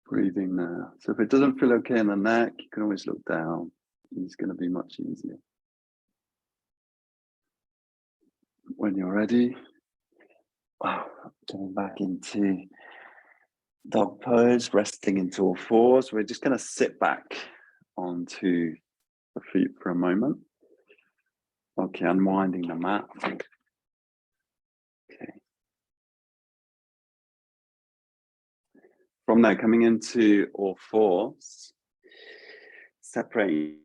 Breathing now. So if it doesn't feel okay in the neck, you can always look down. It's going to be much easier. When you're ready, coming back into dog pose, resting into all fours. We're just going to sit back onto the feet for a moment. Okay, unwinding the mat. Okay. From there, coming into all fours, separating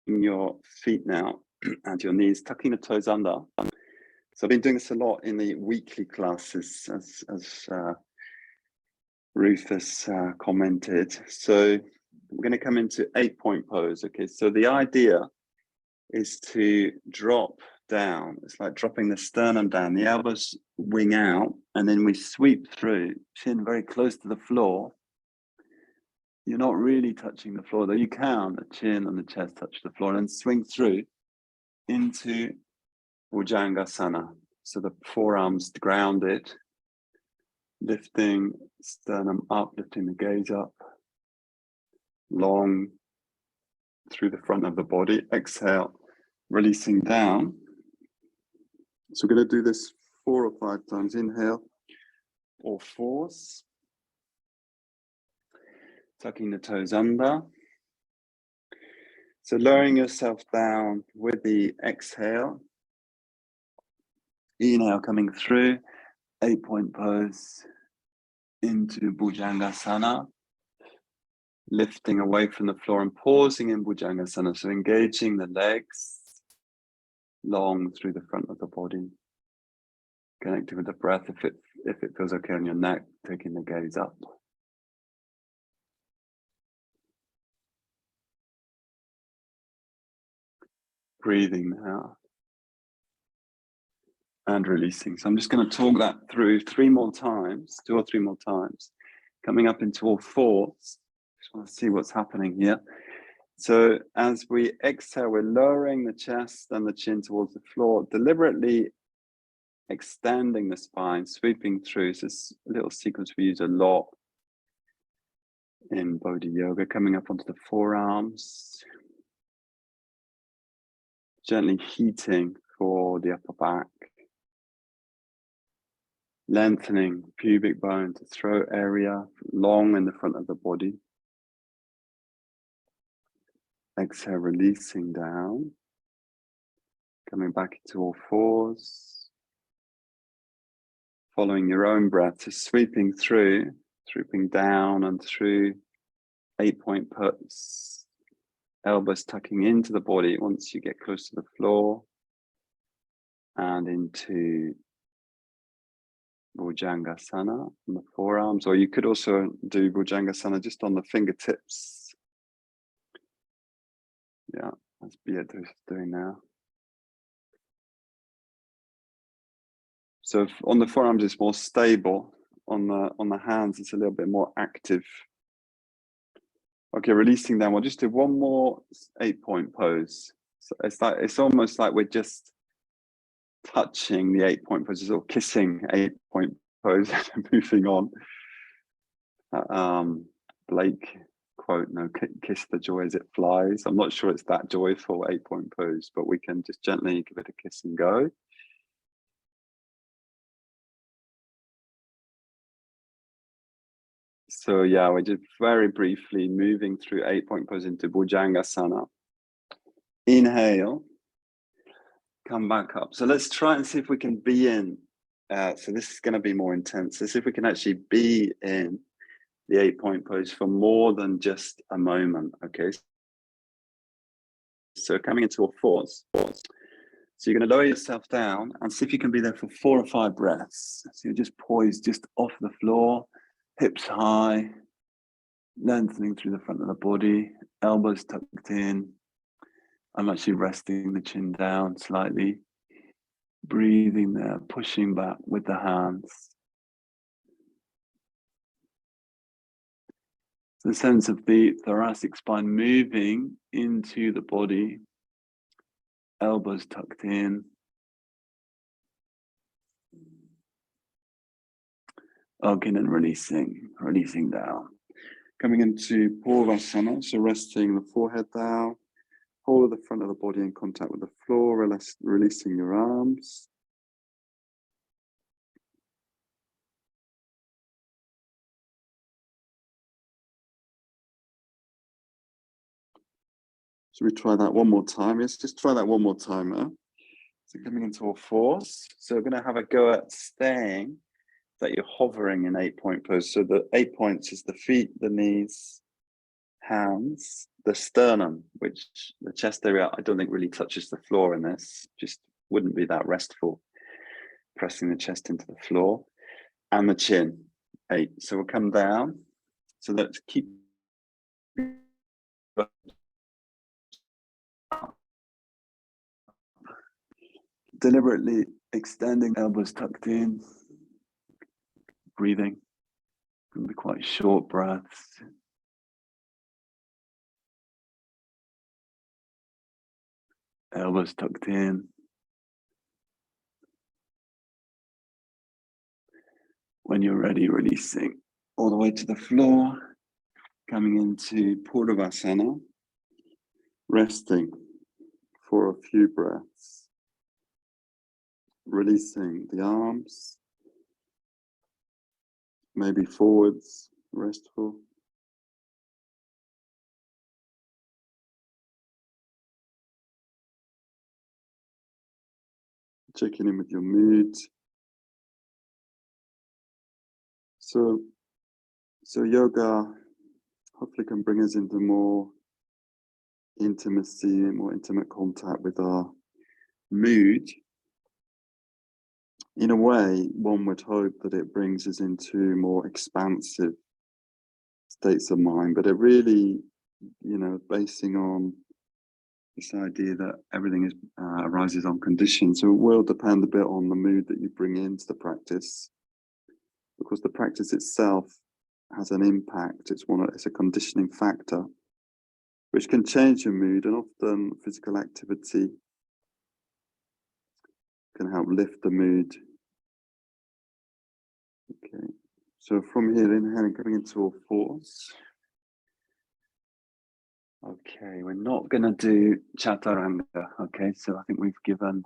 your feet now and your knees, tucking the toes under. So I've been doing this a lot in the weekly classes, as Ruth has commented. So we're going to come into 8-point pose. Okay, so the idea is to drop down. It's like dropping the sternum down, the elbows wing out, and then we sweep through, chin very close to the floor. You're not really touching the floor, though you can, the chin and the chest touch the floor, and swing through into Bhujangasana. So the forearms grounded, lifting sternum up, lifting the gaze up, long through the front of the body. Exhale, releasing down. So we're going to do this 4 or 5 times. Inhale, all fours. Tucking the toes under. So lowering yourself down with the exhale. Inhale coming through, 8-point pose into Bhujangasana. Lifting away from the floor and pausing in Bhujangasana. So engaging the legs long through the front of the body. Connecting with the breath if it feels okay on your neck, taking the gaze up. Breathing now. And releasing. So I'm just going to talk that through 3 more times, 2 or 3 more times. Coming up into all fours. Just want to see what's happening here. So as we exhale, we're lowering the chest and the chin towards the floor, deliberately extending the spine, sweeping through. So it's a little sequence we use a lot in Bodhi Yoga, coming up onto the forearms. Gently heating for the upper back. Lengthening pubic bone to throat area, long in the front of the body. Exhale, releasing down. Coming back into all fours. Following your own breath, just sweeping through, swooping down and through 8-point pose. Elbows tucking into the body once you get close to the floor. And into Bhujangasana on the forearms, or you could also do Bhujangasana just on the fingertips. Yeah, that's Beatrice doing now. So on the forearms it's more stable, on the hands it's a little bit more active. Okay, releasing down. We'll just do one more 8-point pose. So it's almost like we're just touching the 8-point pose, or kissing 8-point pose and moving on. Blake quote, no, kiss the joy as it flies. I'm not sure it's that joyful 8-point pose, but we can just gently give it a kiss and go. So yeah, we're just very briefly moving through 8-point pose into Bhujangasana. Inhale, come back up. So let's try and see if we can be in. So this is going to be more intense. Let's see if we can actually be in the 8-point pose for more than just a moment. Okay. So coming into a force. So you're going to lower yourself down and see if you can be there for 4 or 5 breaths. So you're just poised just off the floor, hips high, lengthening through the front of the body, elbows tucked in. I'm actually resting the chin down slightly, breathing there, pushing back with the hands. The sense of the thoracic spine moving into the body, elbows tucked in. Again, and releasing down. Coming into Purvasana, so resting the forehead down, whole of the front of the body in contact with the floor, releasing your arms. So we try that one more time. Let's just try that one more time. So coming into a force. So we're going to have a go at staying that you're hovering in 8-point pose. So the 8 points is the feet, the knees, hands, the sternum, which the chest area, I don't think really touches the floor in this, just wouldn't be that restful, pressing the chest into the floor, and the chin, 8. So we'll come down. So let's keep deliberately extending, elbows tucked in, breathing. Can be quite short breaths. Elbows tucked in. When you're ready, releasing all the way to the floor, coming into Purvasana, resting for a few breaths, releasing the arms, maybe forwards, restful. Checking in with your mood. So yoga hopefully can bring us into more intimacy, more intimate contact with our mood. In a way, one would hope that it brings us into more expansive states of mind, but it really, basing on this idea that everything is arises on condition. So it will depend a bit on the mood that you bring into the practice, because the practice itself has an impact. It's a conditioning factor, which can change your mood, and often physical activity can help lift the mood. Okay, so from here, inhaling, coming into a force. Okay, we're not going to do Chaturanga. Okay, so I think we've given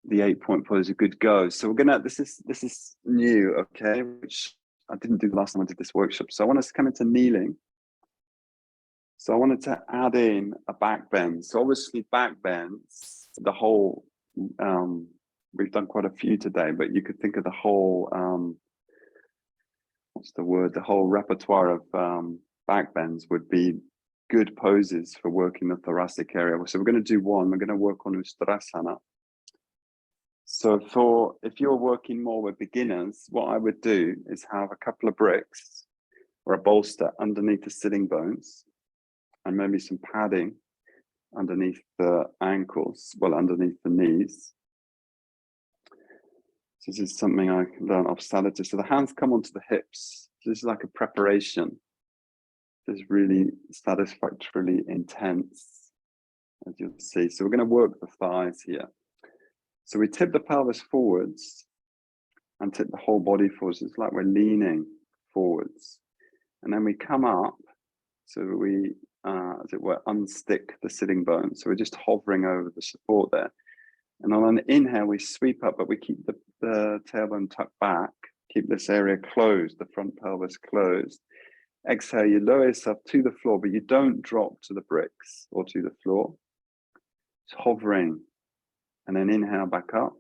the 8-point pose a good go. So we're gonna. This is new. Okay, which I didn't do the last time I did this workshop. So I want us to come into kneeling. So I wanted to add in a back bend. So obviously back bends, the whole. We've done quite a few today, but you could think of the whole. What's the word? The whole repertoire of back bends would be good poses for working the thoracic area. So we're going to do one. We're going to work on Ustrasana. So if you're working more with beginners, what I would do is have a couple of bricks or a bolster underneath the sitting bones, and maybe some padding underneath the ankles, underneath the knees. So this is something I learned off Sadhguru. So the hands come onto the hips. So this is like a preparation. This is really satisfactorily intense, as you'll see. So we're going to work the thighs here. So we tip the pelvis forwards and tip the whole body forwards. It's like we're leaning forwards. And then we come up, so we, as it were, unstick the sitting bone. So we're just hovering over the support there. And on an inhale, we sweep up, but we keep the tailbone tucked back, keep this area closed, the front pelvis closed. Exhale, you lower yourself to the floor, but you don't drop to the bricks or to the floor. It's hovering and then inhale back up.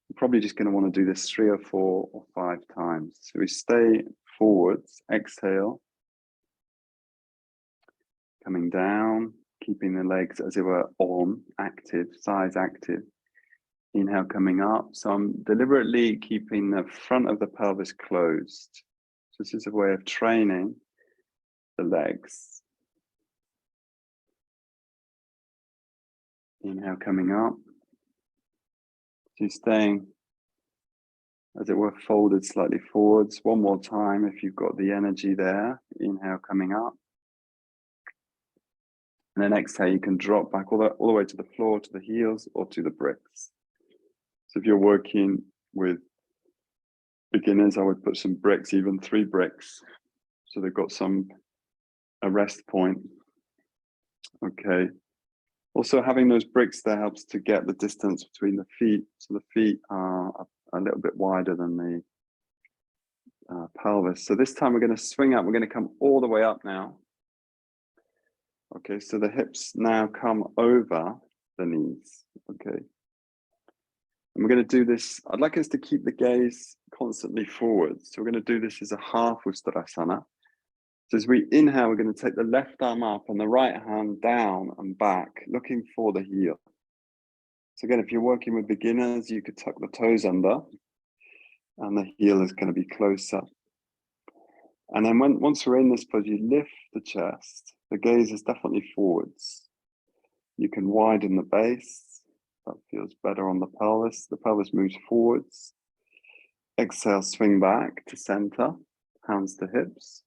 You're probably just going to want to do this 3 or 4 or 5 times. So we stay forwards, exhale, coming down, keeping the legs as it were on, active, thighs active. Inhale, coming up. So I'm deliberately keeping the front of the pelvis closed. So this is a way of training the legs. Inhale, coming up. So you're staying, as it were, folded slightly forwards. One more time if you've got the energy there. Inhale, coming up. And then exhale, you can drop back all the way to the floor, to the heels, or to the bricks. So if you're working with beginners, I would put some bricks, even 3 bricks. So they've got a rest point. Okay. Also, having those bricks there helps to get the distance between the feet. So the feet are a little bit wider than the pelvis. So this time we're going to swing up. We're going to come all the way up now. Okay, so the hips now come over the knees. Okay. And we're going to do this. I'd like us to keep the gaze constantly forward. So we're going to do this as a half Uttanasana. So as we inhale, we're going to take the left arm up and the right hand down and back, looking for the heel. So again, if you're working with beginners, you could tuck the toes under and the heel is going to be closer. And then once we're in this pose, you lift the chest. The gaze is definitely forwards. You can widen the base. That feels better on the pelvis. The pelvis moves forwards. Exhale, swing back to center, hands to hips.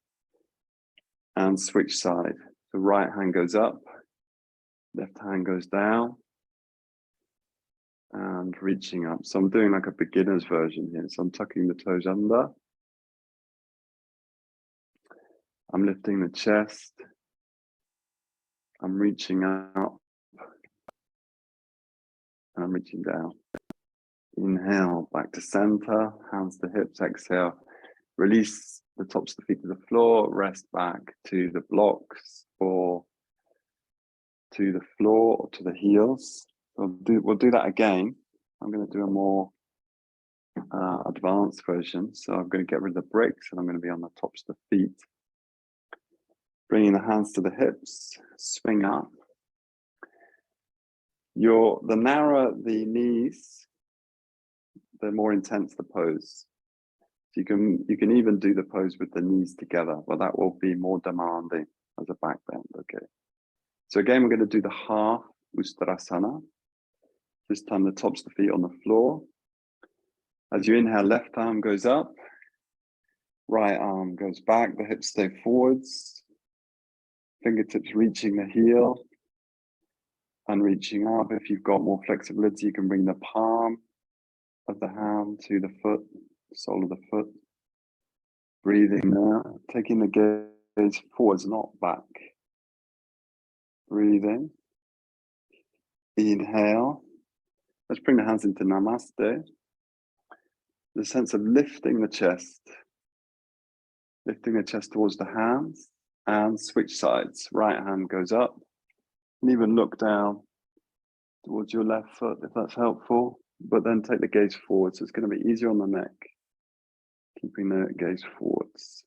And switch side. The right hand goes up, left hand goes down, and reaching up. So I'm doing like a beginner's version here. So I'm tucking the toes under. I'm lifting the chest. I'm reaching up. And I'm reaching down. Inhale, back to center, hands to hips, exhale. Release the tops of the feet to the floor, rest back to the blocks or to the floor or to the heels. So we'll do that again. I'm going to do a more advanced version. So I'm going to get rid of the bricks and I'm going to be on the tops of the feet. Bringing the hands to the hips, swing up. The narrower the knees, the more intense the pose. So you can even do the pose with the knees together, but that will be more demanding as a back bend. Okay. So again, we're going to do the half Uttanasana. This time the tops of the feet on the floor. As you inhale, left arm goes up, right arm goes back, the hips stay forwards, fingertips reaching the heel and reaching up. If you've got more flexibility, you can bring the palm of the hand to the foot, sole of the foot. Breathing now, taking the gaze forwards, not back. Breathing. Inhale. Let's bring the hands into Namaste. The sense of lifting the chest towards the hands and switch sides. Right hand goes up and even look down towards your left foot if that's helpful, but then take the gaze forward. So it's going to be easier on the neck, keeping the gaze forwards.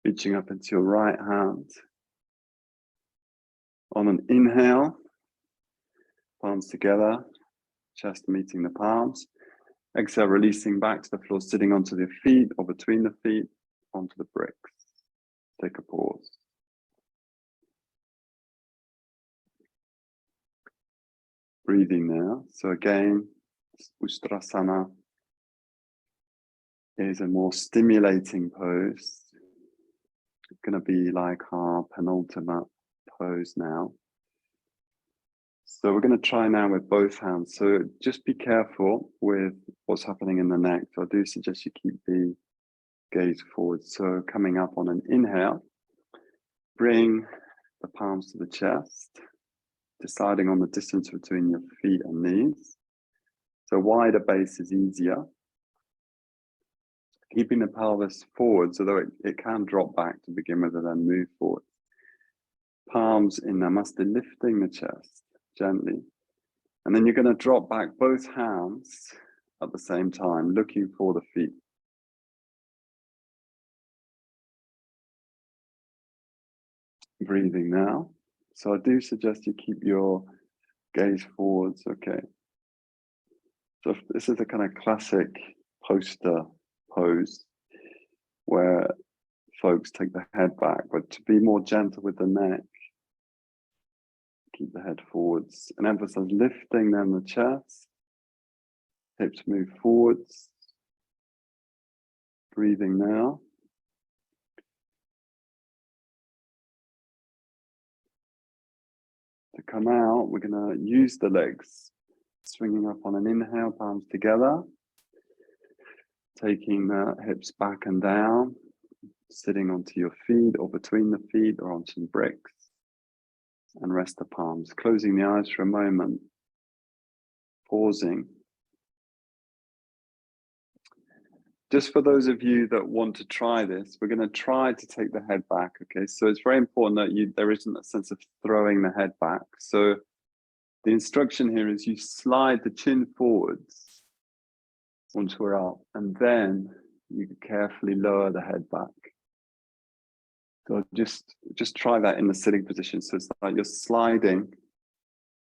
Reaching up into your right hand. On an inhale, palms together, chest meeting the palms. Exhale, releasing back to the floor, sitting onto the feet or between the feet, onto the bricks. Take a pause. Breathing now. So again, Uttanasana is a more stimulating pose. It's going to be like our penultimate pose now. So we're going to try now with both hands. So just be careful with what's happening in the neck. So I do suggest you keep the gaze forward. So coming up on an inhale, bring the palms to the chest, deciding on the distance between your feet and knees. So wider base is easier. Keeping the pelvis forward, so that it can drop back to begin with and then move forward. Palms in Namaste, lifting the chest gently. And then you're going to drop back both hands at the same time, looking for the feet. Breathing now. So I do suggest you keep your gaze forwards, okay? So this is a kind of classic poster pose where folks take the head back, but to be more gentle with the neck, keep the head forwards and emphasize lifting then the chest, hips move forwards, breathing now. To come out, we're going to use the legs, swinging up on an inhale, palms together, taking the hips back and down, sitting onto your feet or between the feet or on some bricks, and rest the palms, closing the eyes for a moment, pausing. Just for those of you that want to try this, we're going to try to take the head back, okay? So it's very important that there isn't a sense of throwing the head back. So the instruction here is you slide the chin forwards once we're up, and then you carefully lower the head back. So just try that in the sitting position. So it's like you're sliding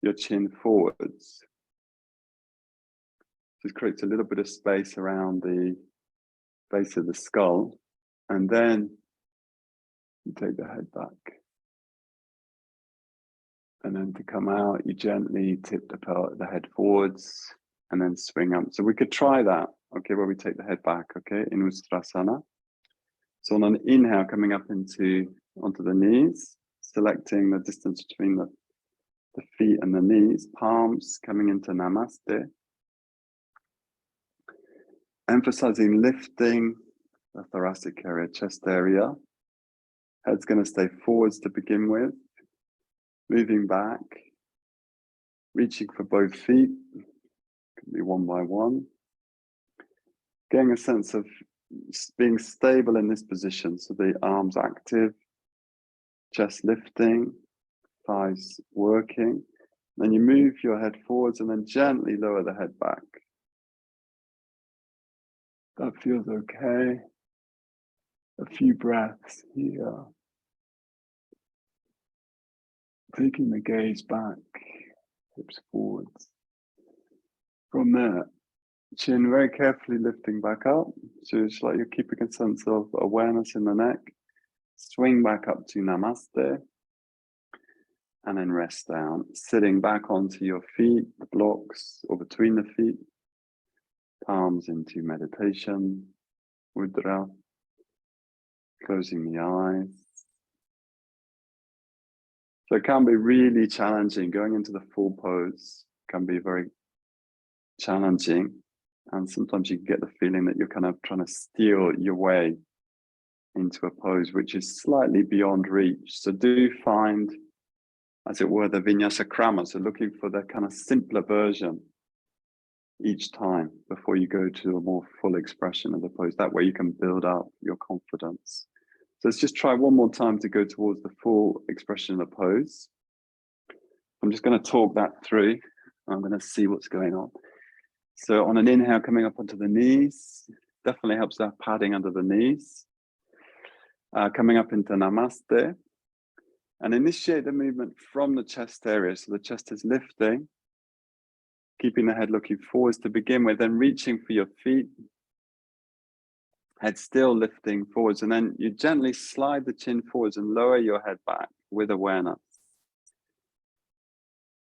your chin forwards. Just creates a little bit of space around the base of the skull, and then you take the head back. And then to come out, you gently tip the head forwards and then swing up. So we could try that, okay, where we take the head back, okay, in Ustrasana. So on an inhale, coming up onto the knees, selecting the distance between the feet and the knees, palms coming into Namaste. Emphasizing lifting the thoracic area, chest area. Head's going to stay forwards to begin with. Moving back, reaching for both feet, could be one by one. Getting a sense of being stable in this position, so the arms active, chest lifting, thighs working. Then you move your head forwards and then gently lower the head back. That feels okay. A few breaths here. Taking the gaze back, hips forwards. From there, chin very carefully lifting back up. So it's like you're keeping a sense of awareness in the neck. Swing back up to Namaste. And then rest down. Sitting back onto your feet, the blocks, or between the feet. Palms into meditation, Mudra. Closing the eyes. So it can be really challenging. Going into the full pose can be very challenging. And sometimes you get the feeling that you're kind of trying to steal your way into a pose which is slightly beyond reach. So do find, as it were, the Vinyasa Krama. So looking for the kind of simpler version each time before you go to a more full expression of the pose. That way you can build up your confidence. So let's just try one more time to go towards the full expression of the pose. I'm just going to talk that through. I'm going to see what's going on. So on an inhale, coming up onto the knees, definitely helps that padding under the knees. Coming up into Namaste. And initiate the movement from the chest area. So the chest is lifting, keeping the head looking forwards to begin with, then reaching for your feet. Head still lifting forwards, and then you gently slide the chin forwards and lower your head back with awareness.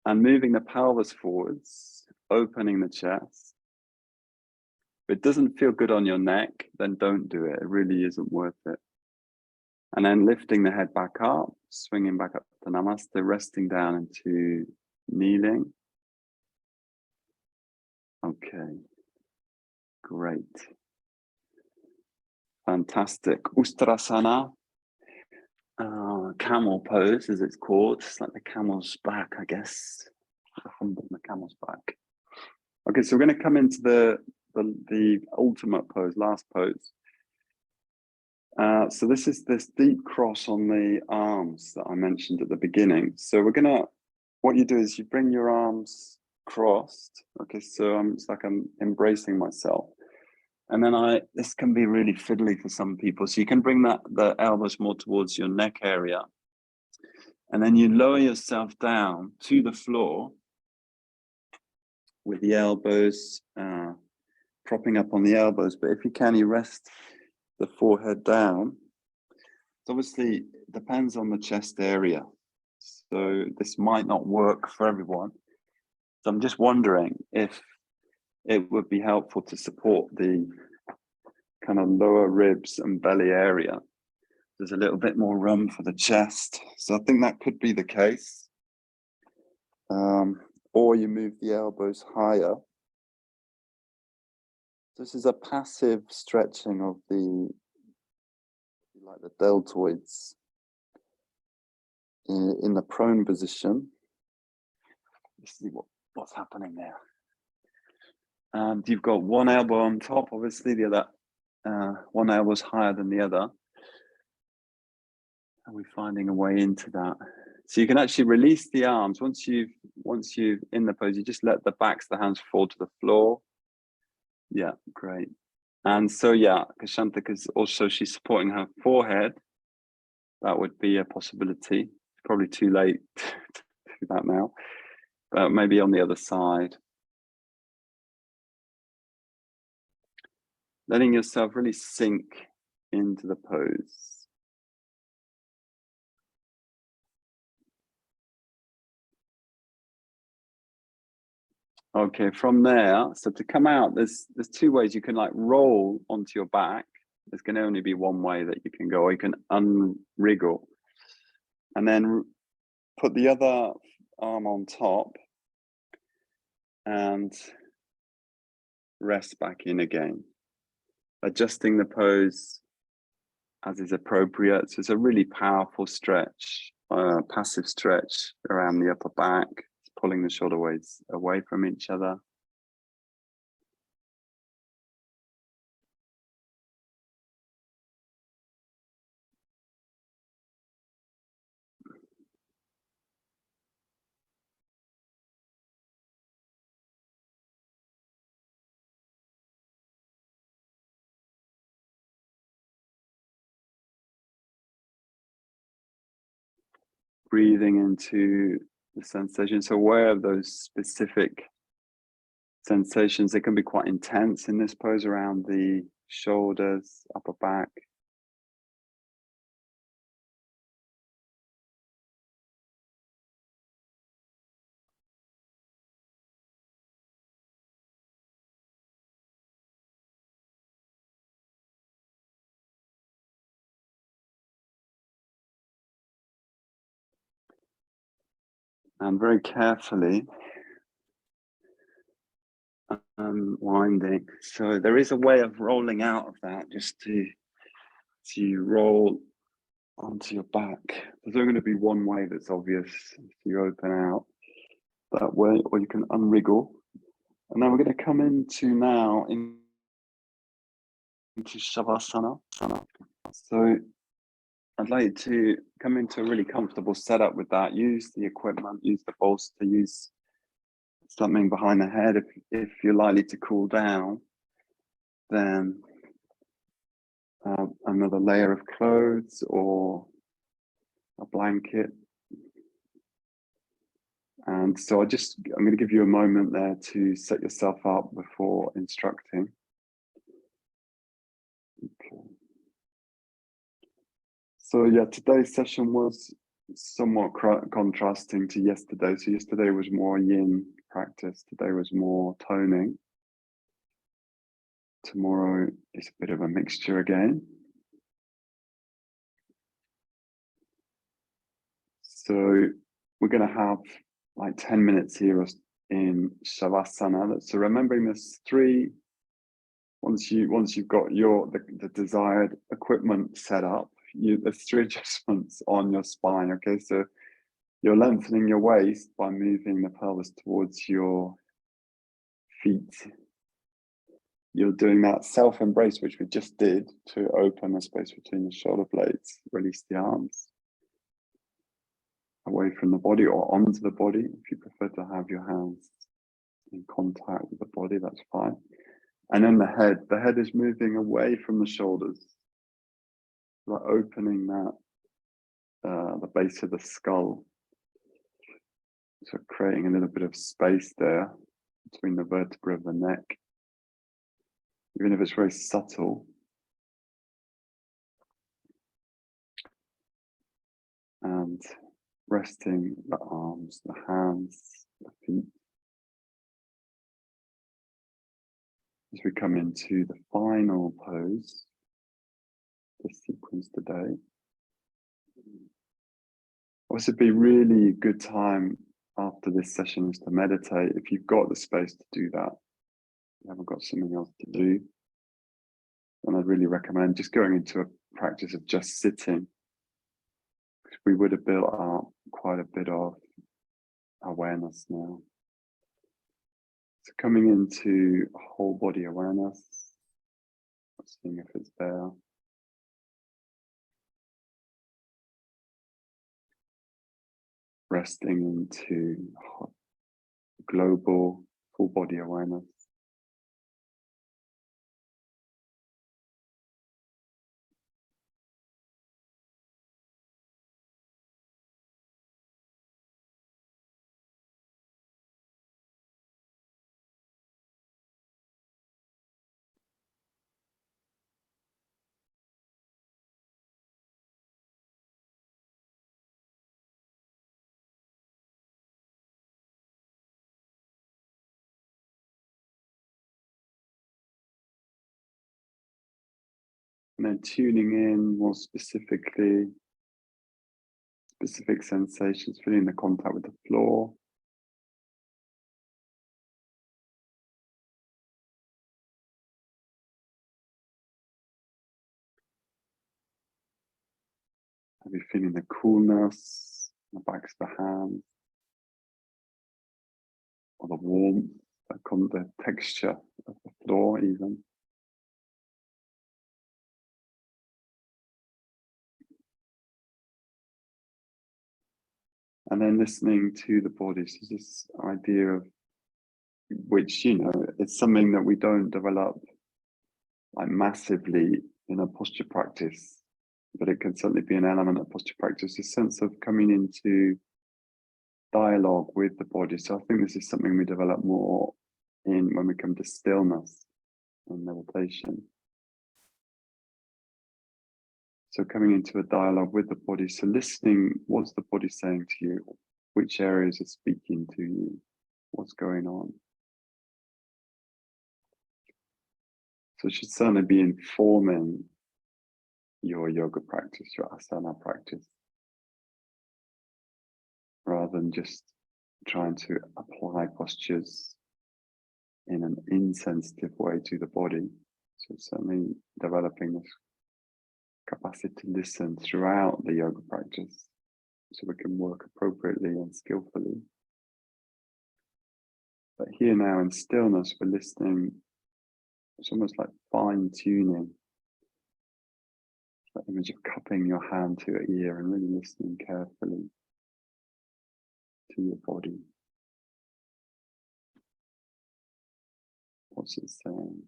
And moving the pelvis forwards, opening the chest. If it doesn't feel good on your neck, then don't do it. It really isn't worth it. And then lifting the head back up, swinging back up to Namaste, resting down into kneeling. Okay, great. Fantastic. Ustrasana, camel pose as it's called. It's like the camel's back, I guess. The camel's back. Okay, so we're going to come into the ultimate pose, last pose. So this is this deep cross on the arms that I mentioned at the beginning. So what you do is you bring your arms crossed. Okay, so it's like I'm embracing myself. And then this can be really fiddly for some people. So you can bring the elbows more towards your neck area. And then you lower yourself down to the floor with the elbows, propping up on the elbows. But if you can, you rest the forehead down. It obviously depends on the chest area. So this might not work for everyone. So I'm just wondering if it would be helpful to support the kind of lower ribs and belly area. There's a little bit more room for the chest. So I think that could be the case. Or you move the elbows higher. This is a passive stretching of the deltoids in the prone position. Let's see what's happening there. And you've got one elbow on top, obviously the other, one elbow is higher than the other. And we're finding a way into that. So you can actually release the arms once you've in the pose. You just let the backs of the hands fall to the floor. Yeah, great. And so yeah, Kashanta, because also she's supporting her forehead. That would be a possibility. It's probably too late to do that now, but maybe on the other side. Letting yourself really sink into the pose. Okay, from there, so to come out, there's two ways you can like roll onto your back. There's going to only be one way that you can go, or you can unwriggle and then put the other arm on top and rest back in again, adjusting the pose as is appropriate. So it's a really powerful stretch, passive stretch around the upper back, pulling the shoulder blades away from each other. Breathing into the sensations, so aware of those specific sensations. They can be quite intense in this pose around the shoulders, upper back. And very carefully unwinding. So there is a way of rolling out of that, just to roll onto your back. There's only going to be one way that's obvious. You open out that way, or you can unwriggle. And then we're going to come into Shavasana. So I'd like to come into a really comfortable setup with that. Use the equipment, use the bolster, use something behind the head. If you're likely to cool down, then another layer of clothes or a blanket. And so I'm going to give you a moment there to set yourself up before instructing. Okay. So yeah, today's session was somewhat contrasting to yesterday. So yesterday was more yin practice. Today was more toning. Tomorrow is a bit of a mixture again. So we're going to have like 10 minutes here in Shavasana. So remembering there's three. Once you've got the desired equipment set up, there's three adjustments on your spine. Okay, so you're lengthening your waist by moving the pelvis towards your feet. you're doing that self-embrace, which we just did, to open the space between the shoulder blades, release the arms away from the body or onto the body. If you prefer to have your hands in contact with the body, that's fine. And then the head is moving away from the shoulders, like opening that, the base of the skull. So creating a little bit of space there between the vertebrae of the neck, even if it's very subtle. And resting the arms, the hands, the feet. As we come into the final pose, the sequence today. Also, be really good time after this session is to meditate. If you've got the space to do that, you haven't got something else to do, then I'd really recommend just going into a practice of just sitting. We would have built up quite a bit of awareness now. So coming into whole body awareness, seeing if it's there. Resting into global full body awareness. And then tuning in more specifically, specific sensations, feeling the contact with the floor. Maybe feeling the coolness, the backs of the hands, or the warmth, the texture of the floor even. And then listening to the body. So this idea of which, it's something that we don't develop like massively in a posture practice, but it can certainly be an element of posture practice, a sense of coming into dialogue with the body. So I think this is something we develop more in when we come to stillness and meditation. So coming into a dialogue with the body, so listening, what's the body saying to you? Which areas are speaking to you? What's going on? So it should certainly be informing your yoga practice, your asana practice, rather than just trying to apply postures in an insensitive way to the body. So certainly developing this capacity to listen throughout the yoga practice so we can work appropriately and skillfully. But here now in stillness, we're listening. It's almost like fine-tuning. That image of cupping your hand to your ear and really listening carefully to your body. What's it saying?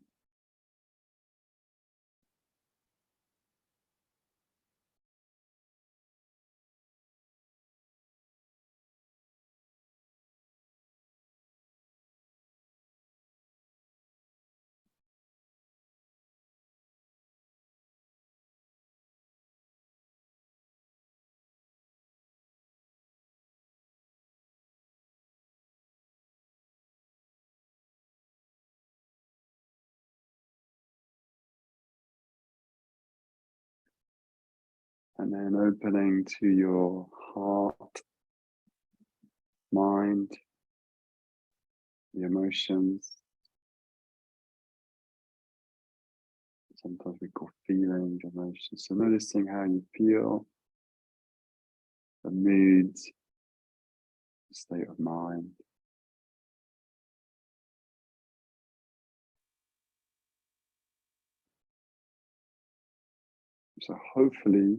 And then opening to your heart, mind, the emotions. Sometimes we call feelings, emotions. So noticing how you feel, the mood, the state of mind. So hopefully,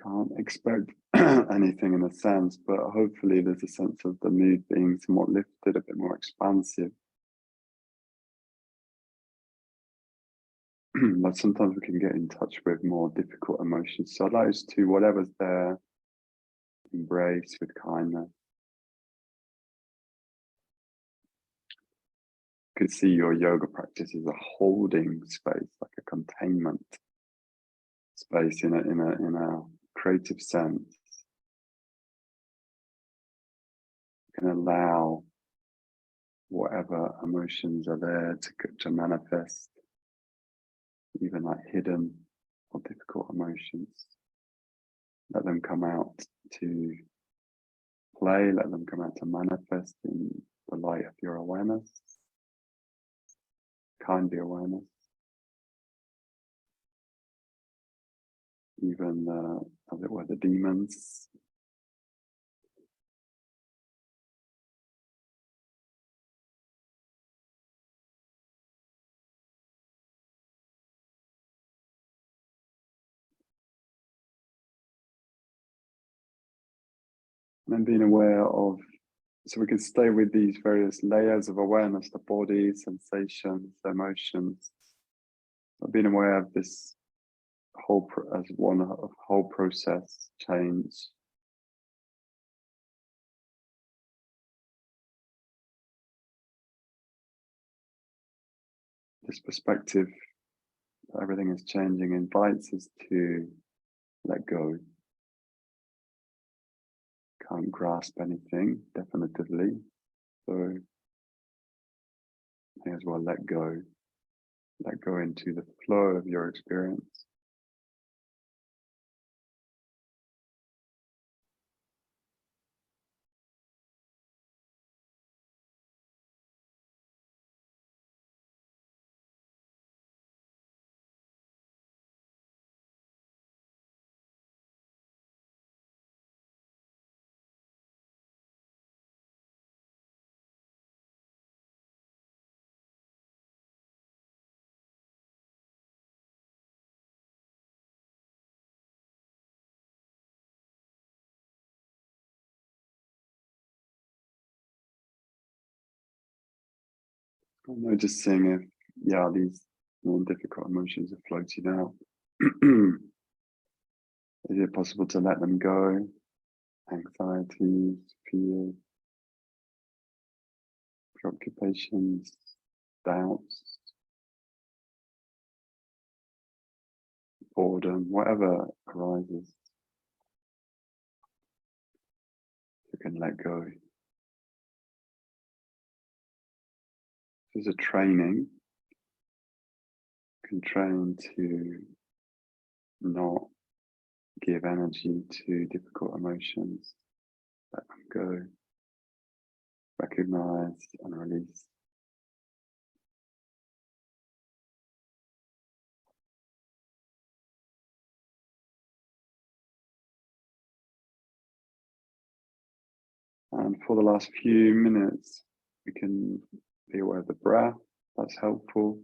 can't expect anything in a sense, but hopefully there's a sense of the mood being somewhat lifted, a bit more expansive. But sometimes we can get in touch with more difficult emotions. So I'd like us to, whatever's there, embrace with kindness. You could see your yoga practice as a holding space, like a containment space in a creative sense. You can allow whatever emotions are there to manifest, even like hidden or difficult emotions. Let them come out to play, let them come out to manifest in the light of your awareness, kindly awareness. Even, as it were, the demons. And then being aware of, so we can stay with these various layers of awareness, the body, sensations, emotions, but being aware of this whole, as one of whole process change. This perspective, that everything is changing, invites us to let go. Can't grasp anything definitively, so may as well let go. Let go into the flow of your experience. I'm noticing if, yeah, these more difficult emotions are floating out. Is it possible to let them go? Anxieties, fears, preoccupations, doubts, boredom, whatever arises, you can let go. There's a training. You can train to not give energy to difficult emotions. Let them go. Recognize and release. And for the last few minutes, we can be aware of the breath. That's helpful.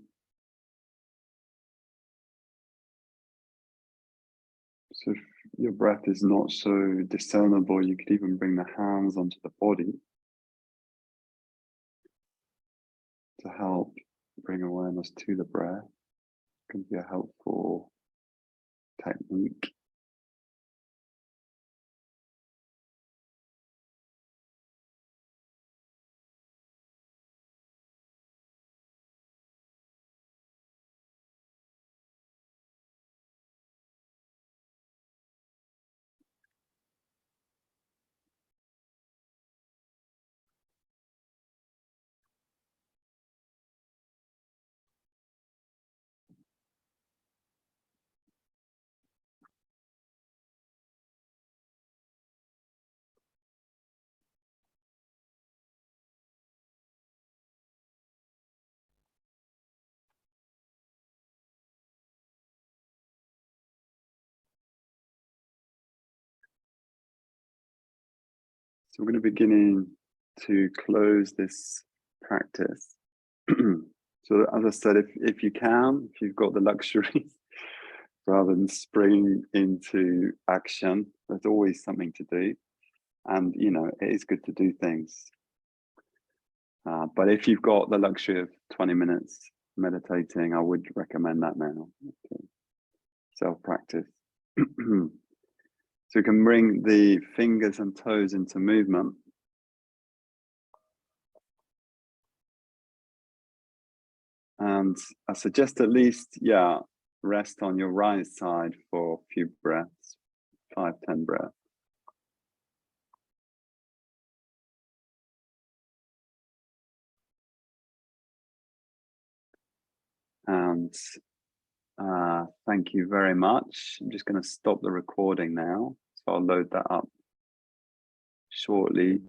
So if your breath is not so discernible, you could even bring the hands onto the body to help bring awareness to the breath. It can be a helpful technique. So we're going to begin to close this practice So as I said, if you can, if you've got the luxury, rather than spring into action, there's always something to do. And, you know, it is good to do things. But if you've got the luxury of 20 minutes meditating, I would recommend that now. Okay. Self-practice. So you can bring the fingers and toes into movement. And I suggest at least, yeah, rest on your right side for a few breaths, 5-10 breaths. And thank you very much. I'm just going to stop the recording now. So I'll load that up shortly.